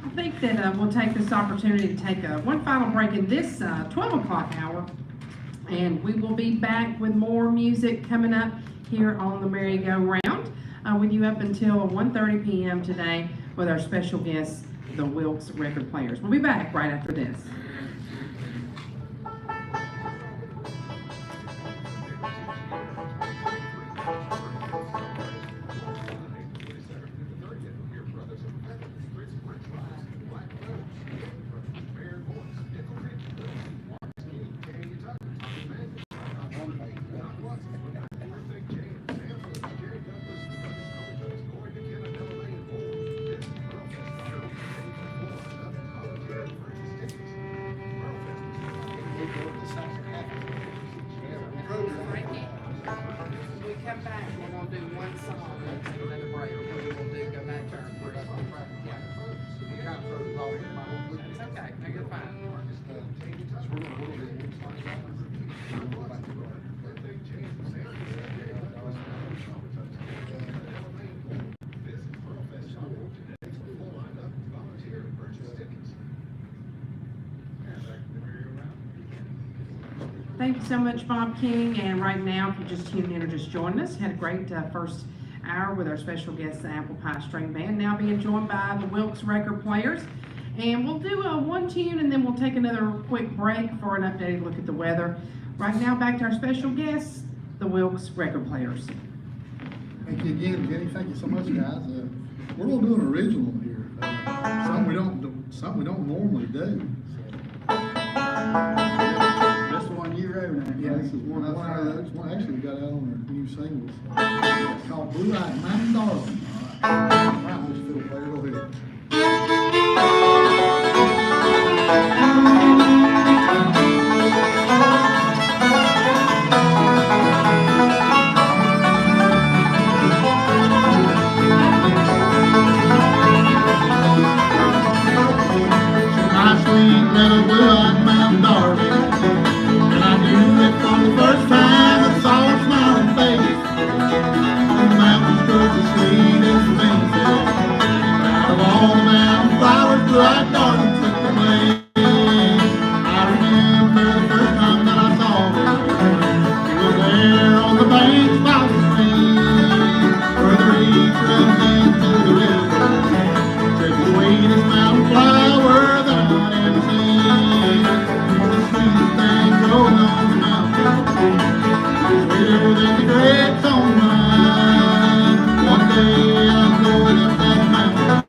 I think that we'll take this opportunity to take one final break in this 12 o'clock hour, and we will be back with more music coming up here on the merry-go-round with you up until 1:30 p.m. today with our special guests, the Wilkes Record Players. We'll be back right after this. Frankie, when we come back, we're gonna do one song, and take another break, and then we'll go back to our first. It's okay, no, you're fine. Thank you so much, Bob King. And right now, if you just tuned in or just joined us, had a great first hour with our special guest, the Apple Pie String Band, now being joined by the Wilkes Record Players. And we'll do one tune, and then we'll take another quick break for an updated look at the weather. Right now, back to our special guests, the Wilkes Record Players. Thank you again, Jenny. Thank you so much, guys. We're gonna do an original here. Something we don't normally do. This one you wrote, man. Yeah, this is one actually we got out on our new singles. It's called Blue Light, Mountain Darling. All right, let's fill player, go ahead. My sweet little blue-eyed mountain darling, sweetest things there. Out of all the mountain flowers, bright garden took the place. I remember the first time that I saw her. She was there on the banks by the stream, where the reeds runs into the river. She's the sweetest mountain flower that I've ever seen. The sweetest thing growing on the mountain, sweeter than the grapes on the vine. One day I'm going up that mountain.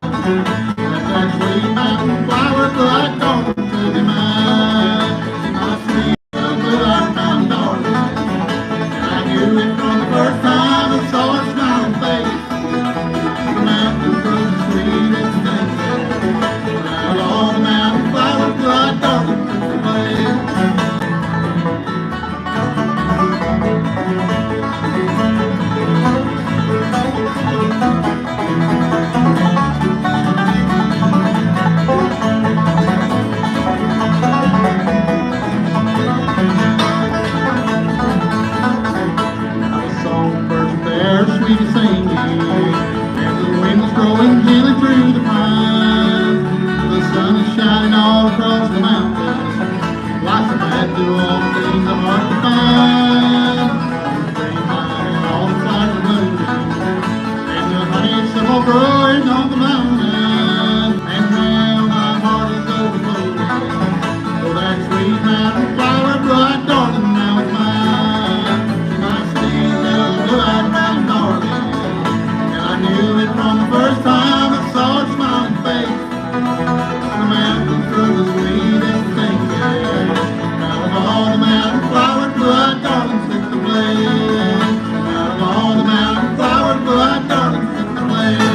Let that sweet mountain flower bright garden to be mine. My sweet little black mountain darling, and I knew it from the first time I saw her smiling face. The mountains were the sweetest thing. Out of all the mountain flowers, bright garden took the place. Songbirds are there, sweet and singing, and the wind is blowing gently through the pines. The sun is shining all across the mountains, like a map to all the things the heart can find. The green vine and all the flowers are blooming, and the honeysuckle growing on the mountain, and now my heart is overflowing. Oh, that sweet mountain flower, bright darling, now it's mine. My sweet little blue-eyed mountain darling, and I knew it from the first time I saw her smiling face. The mountains were the sweetest thing there. Out of all the mountain flowers, bright darling took the place. Out of all the mountain flowers, bright darling took the place.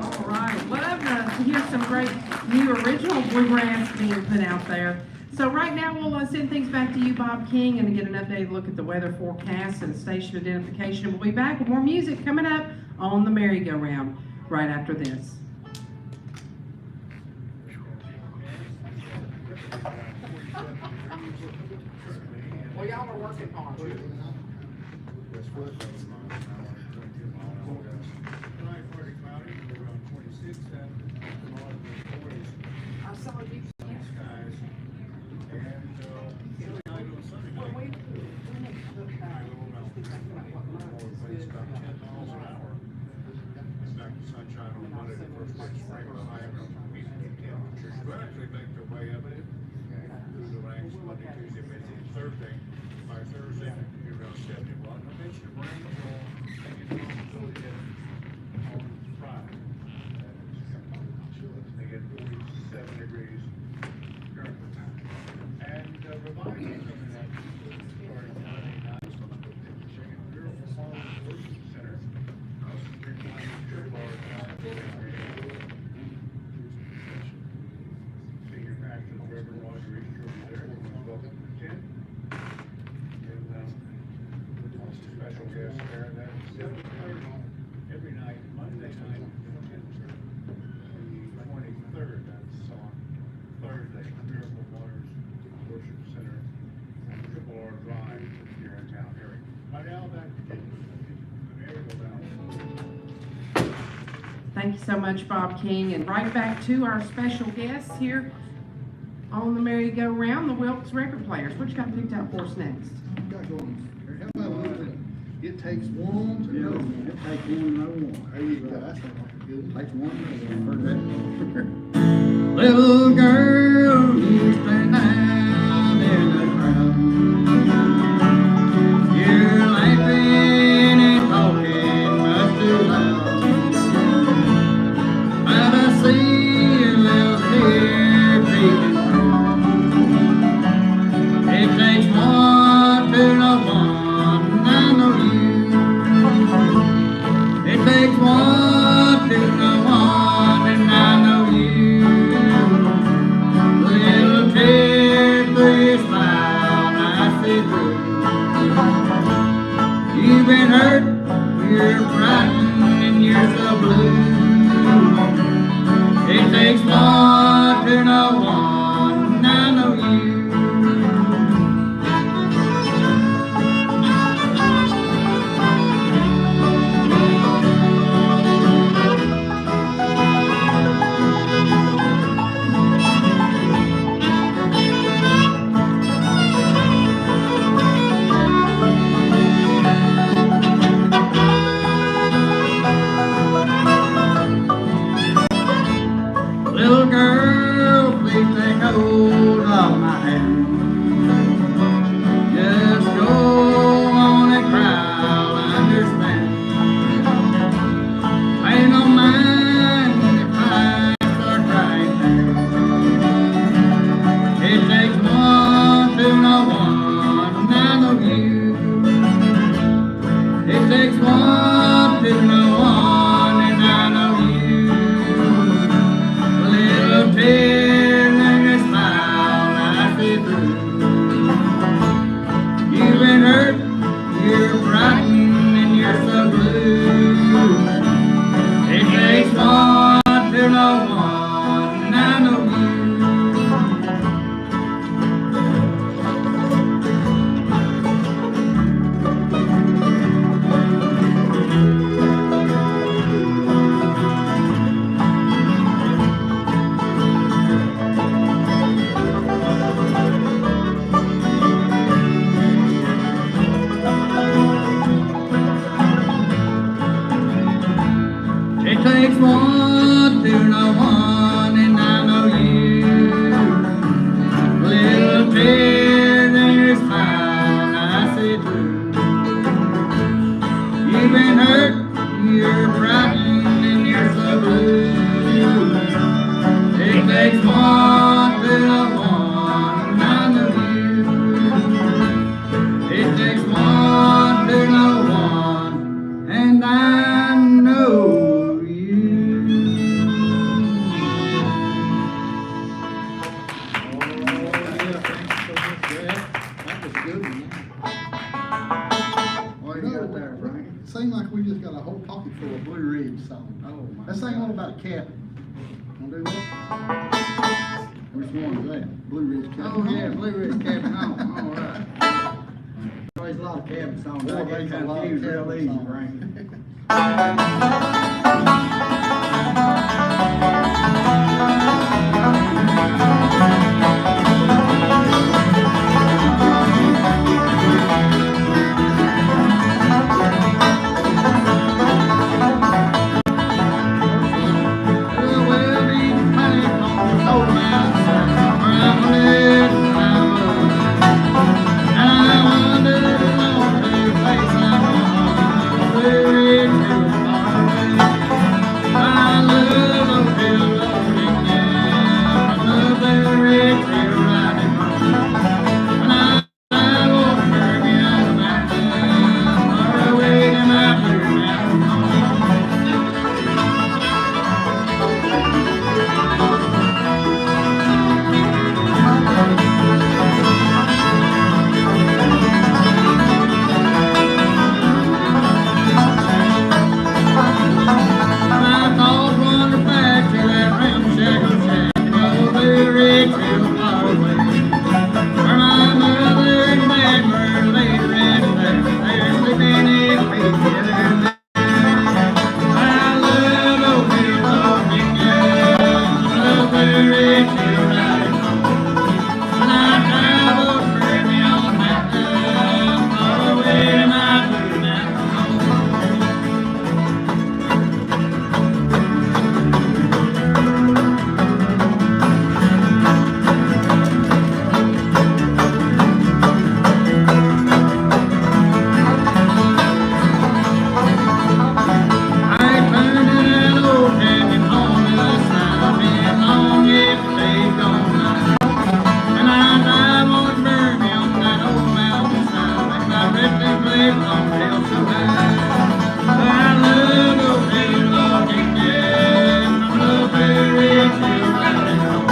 All right, love to hear some great new original bluegrass being put out there. So right now, we'll send things back to you, Bob King, and get an updated look at the weather forecast and station identification. We'll be back with more music coming up on the merry-go-round right after this. Well, y'all are working hard. Tonight, Friday, cloudy, around 26, and tomorrow, 40s. I saw you. Skies. And, Sunday night on Sunday night, high level mountain. Winds about 10 miles an hour. Back to sunshine on Monday, the first day of spring, with high around 20 temperatures. Will actually make their way up through the ranks Monday, Tuesday, Wednesday, and Thursday. By Thursday, it'll be around 71. I mentioned rain will take its possibility on Friday. They get 47 degrees currently. And revising something that starting Friday night, checking beautiful Farm Worship Center. Senior pastor, Reverend Roger Easter, over there. Welcome to 10. And special guest there, and that's 7:30 every night, Monday night, the 23rd, that's on Thursday, Miracle Waters Worship Center, Triple R Drive here in town, Harry. Right now, back to the merry-go-round. Thank you so much, Bob King, and right back to our special guests here on the merry-go-round, the Wilkes Record Players. What you got picked out for us next? Got going. How about a little bit? It takes one to know one. It takes one, no one. There you go. That's good. Takes one, no one. Heard that? Little girl used to stand in the crowd. You're laughing and talking much too loud. But I see a little tear peeking through. It takes one to know one, I know you. It takes one to know one, and I know you. Little tear through your smile, I see through. You've been hurt, you're frightened, and you're so blue. It takes one to know one, and I know you. I know you. Oh, yeah, thanks so much, Jeff. That was good, man. What you got there, Frank? It seemed like we just got a whole pocket full of Blue Ridge songs. Oh, my Let's sing God. one about a cabin. Wanna do that? Which one is that? Blue Ridge Cabin. Oh, yeah, Blue Ridge Cabin Home, all right. There's a lot of cabin songs. Boy, I get there's a lot of confused real cabin easy, songs. Frank. Well, these paint on the old mountain, where I'm living, and I wonder on the place I'm on, where it is far away. I love those hills rolling down, I love the red trail riding home. And I walk further down the mountain, far away to my blue mountain home. My thoughts wander back to that ramshackle shack, oh, the red trail far away. Where my mother and dad were laid rest there, they're sleeping in peace together. I love those hills of Virginia, I love the red trail riding home. When I travel further on that mountain, far away to my blue mountain home. I ain't been in that old cabin on the side. I've been long every day gone now. And I drive on Burby on that old mountainside, make my resting place on hell so high. I love those hills of Virginia, I love the red trail riding home.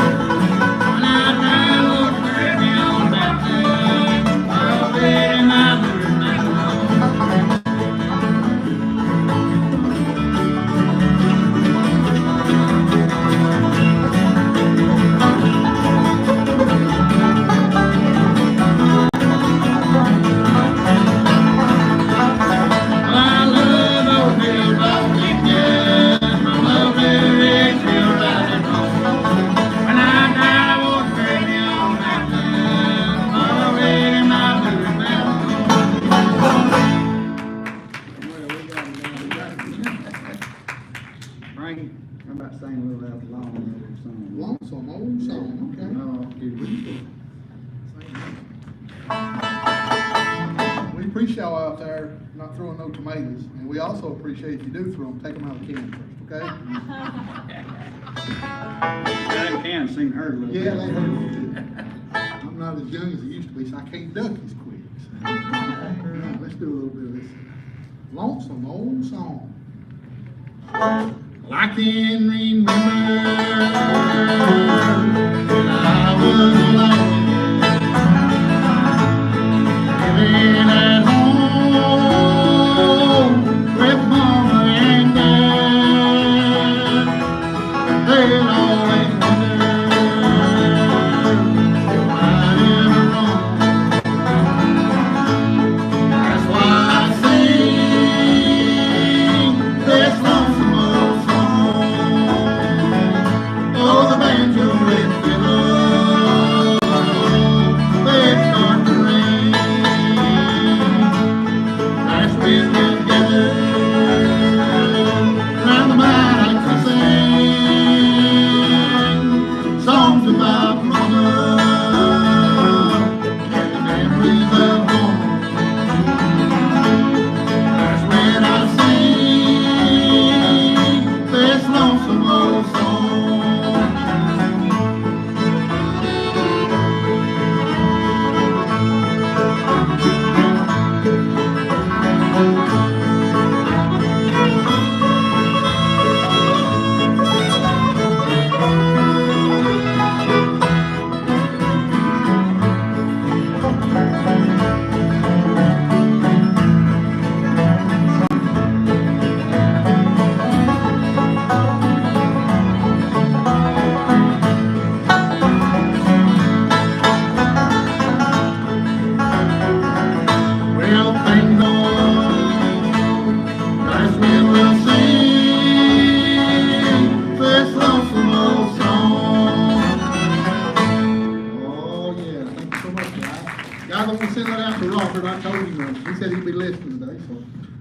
When I drive on Burby on that mountain, far away to my blue mountain home. I love those hills of Virginia, I love the red trail riding home. When I drive on Burby on that mountain, far away to my blue mountain home. Well, we got it. Frank, how about saying a little out long old song? Lonesome old song, okay. No, give it. We appreciate y'all out there not throwing no tomatoes, and we also appreciate if you do throw them, take them out of the can first, okay? That can seem hurt a little bit. Yeah, they hurt me too. I'm not as young as I used to be, so I can't duck as quick. So. All right, let's do a little bit of this lonesome old song. I can remember when I was alone, living at home with mama and dad. They'd always wonder if I'd ever roam. That's why I sing this lonesome old song. Oh, the banjo and fiddle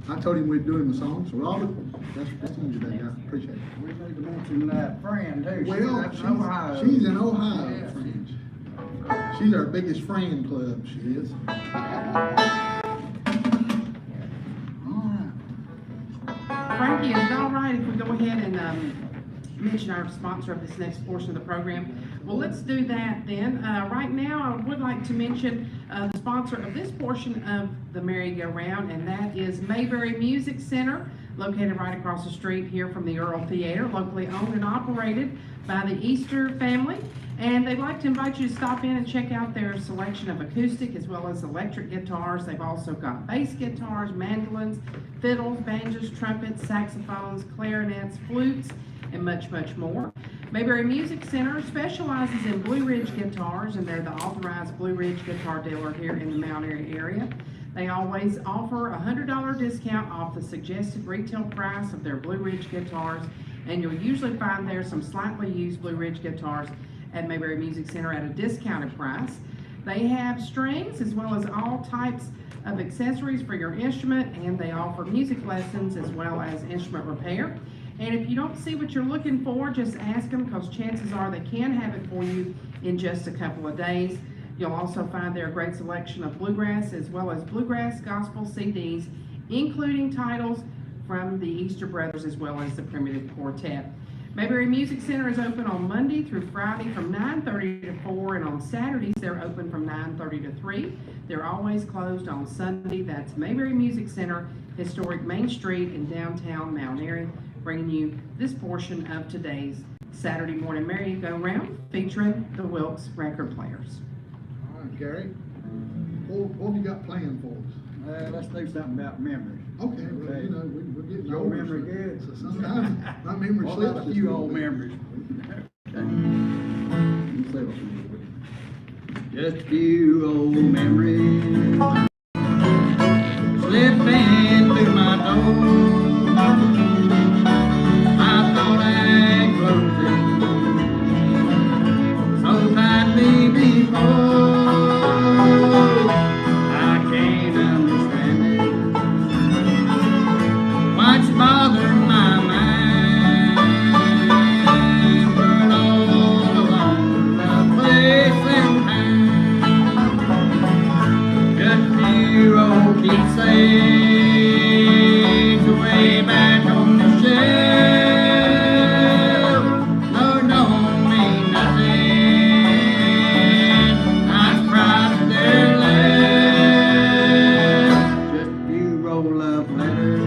I told him we'd do him a song, so Robert, that's you today, I appreciate it. We need to mention that friend too. Well, That's in Ohio. she's in Ohio, Yeah. friends. She's our biggest friend club, she is. All right. Frankie, is it all right if we go ahead and mention our sponsor of this next portion of the program? Well, let's do that then. Right now, I would like to mention the sponsor of this portion of the merry-go-round, and that is Mayberry Music Center, located right across the street here from the Earl Theater, locally owned and operated by the Easter family. And they'd like to invite you to stop in and check out their selection of acoustic as well as electric guitars. They've also got bass guitars, mandolins, fiddles, banjos, trumpets, saxophones, clarinets, flutes, and much, much more. Mayberry Music Center specializes in Blue Ridge guitars, and they're the authorized Blue Ridge guitar dealer here in the Mount Airy area. They always offer a $100 discount off the suggested retail price of their Blue Ridge guitars, and you'll usually find there some slightly used Blue Ridge guitars at Mayberry Music Center at a discounted price. They have strings as well as all types of accessories for your instrument, and they offer music lessons as well as instrument repair. And if you don't see what you're looking for, just ask them, because chances are they can have it for you in just a couple of days. You'll also find there a great selection of bluegrass as well as bluegrass gospel CDs, including titles from the Easter Brothers as well as the Primitive Quartet. Mayberry Music Center is open on Monday through Friday from 9:30 to 4, and on Saturdays they're open from 9:30 to 3. They're always closed on Sunday. That's Mayberry Music Center, historic Main Street in downtown Mount Airy, bringing you this portion of today's Saturday morning merry-go-round featuring the Wilkes record players. All right, Gary, what have you got planned for us? Let's do something about memories. Okay, well, Okay. you know, we're getting Your older. memory so- good? So sometimes my memory What slips. about a just few little old bit. memories? Just a few old memories slipping through my door. I thought I'd close it so tightly before. I can't understand it. What's bothering my mind? But all along the place and time, just a few old keepsakes way back on the shelf. No, don't mean nothing. I'm proud of their left. Just a few roll-up letters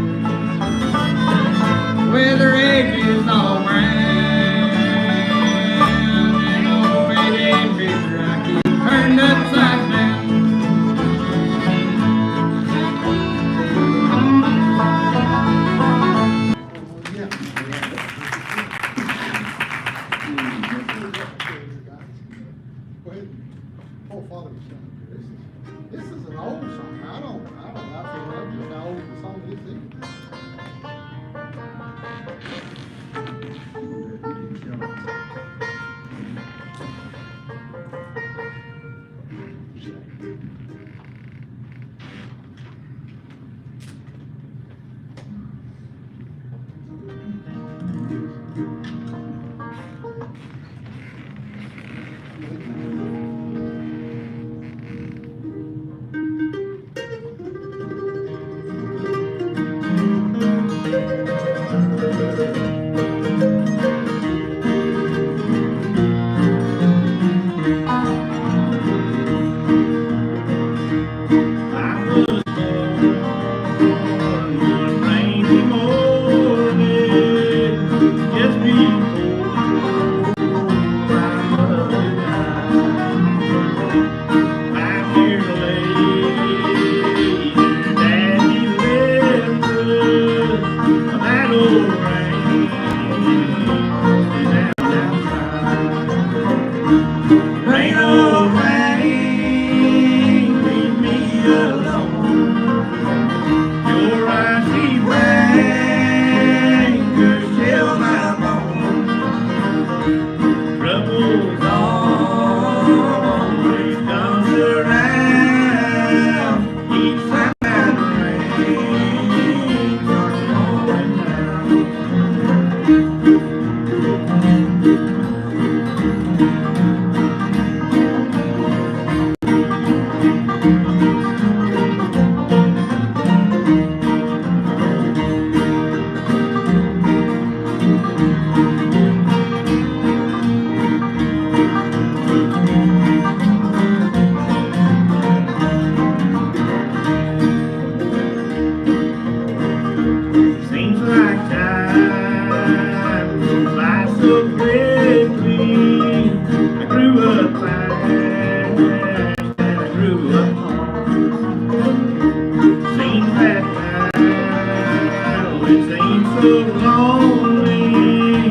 so lonely,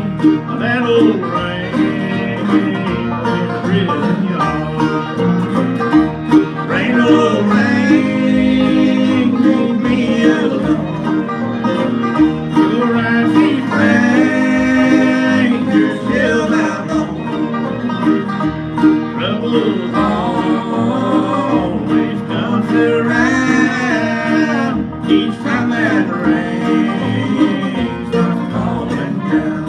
that old rain driven you home. Rain, oh rain, leave me alone. Your icy fingers still my bones. Trouble always comes around each time that rain starts falling down.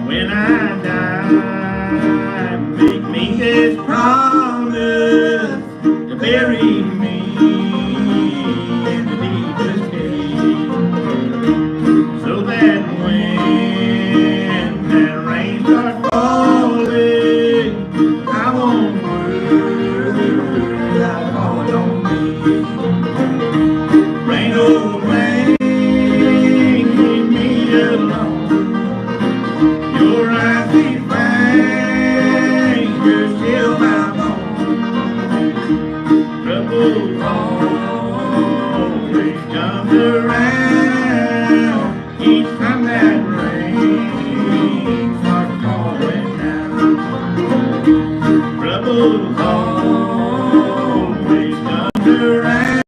When I die, make me this promise to bury me in the deepest cave, so that when that rain starts falling, I won't worry about falling on me. Rain, oh rain, leave me alone. Your icy fingers still my bones. Trouble always comes around each time that rain starts falling down. Trouble always comes around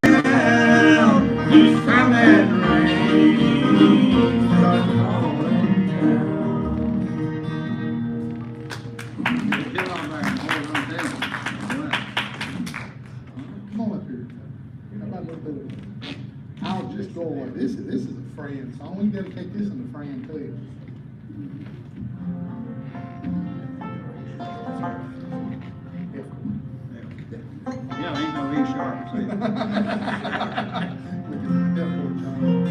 each time that rain starts falling down. Get on back and hold on down. All right. Come on up here. How about a little bit of, I'll just go away. This is a Fran song. We dedicate this one to Fran too. Yeah, ain't no E sharp, see? Look at that poor child.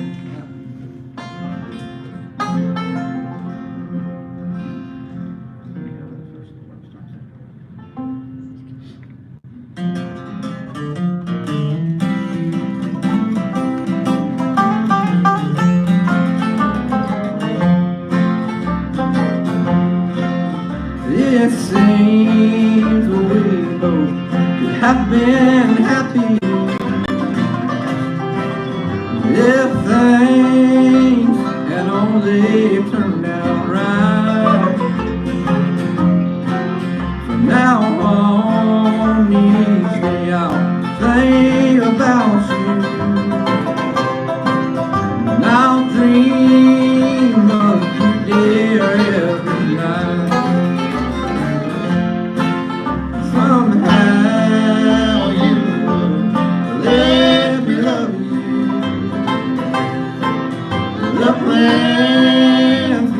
It seems we both could have been happy if things had only turned out right. From now on, each day I'll think about you, and I'll dream of you, dear, every night. Somehow you let me love you. The plans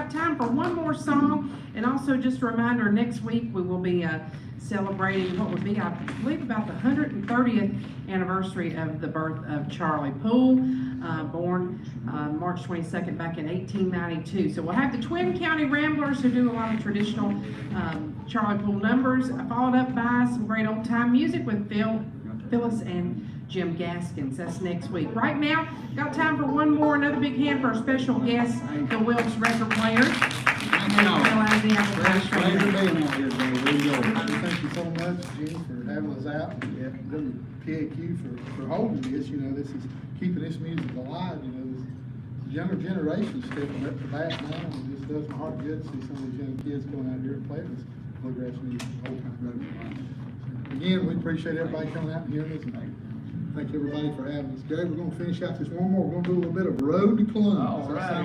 got time for one more song, and also just a reminder, next week we will be celebrating what would be, I believe, about the 130th anniversary of the birth of Charlie Poole, born March 22nd back in 1892. So we'll have the Twin County Ramblers, who do a lot of traditional Charlie Poole numbers, followed up by some great old time music with Phyllis and Jim Gaskins. That's next week. Right now, got time for one more. Another big hand for our special guests, the Wilkes record players. Pleasure being out here today. Thank you so much, Jenny, for having us out. WPAQ for holding this. You know, this is keeping this music alive. You know, this younger generation stepping up to bat now. And it just does my heart good to see some of these young kids going out here and playing this bluegrass music, old time road. Again, we appreciate everybody coming out and hearing us. And thank everybody for having us. Gary, we're going to finish out this one more. We're going to do a little bit of Road to Columbus. All right.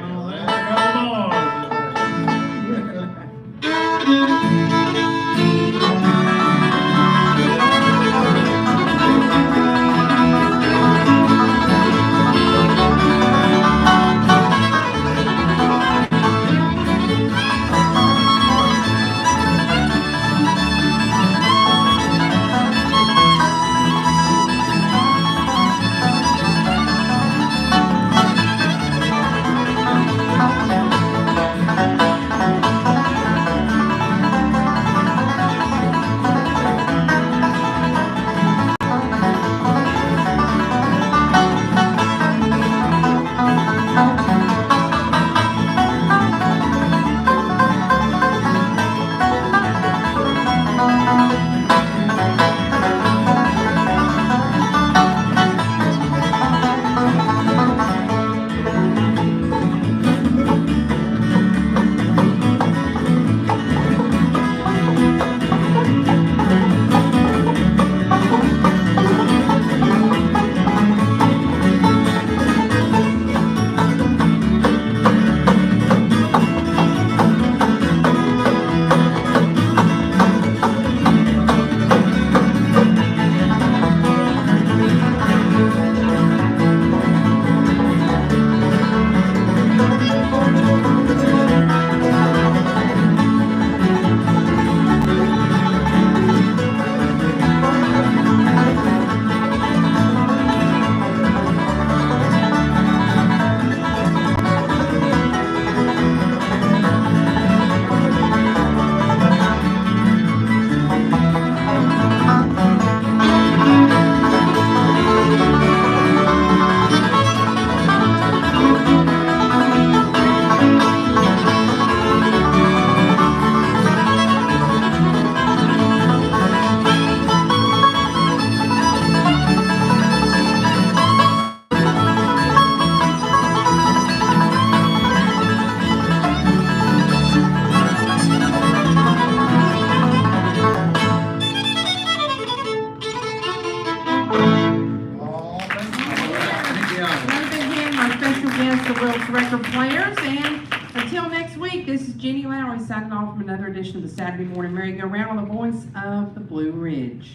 Record players, and until next week, this is Jeannie Lowry signing off from another edition of the Saturday Morning Merry-Go-Round on the voice of the Blue Ridge.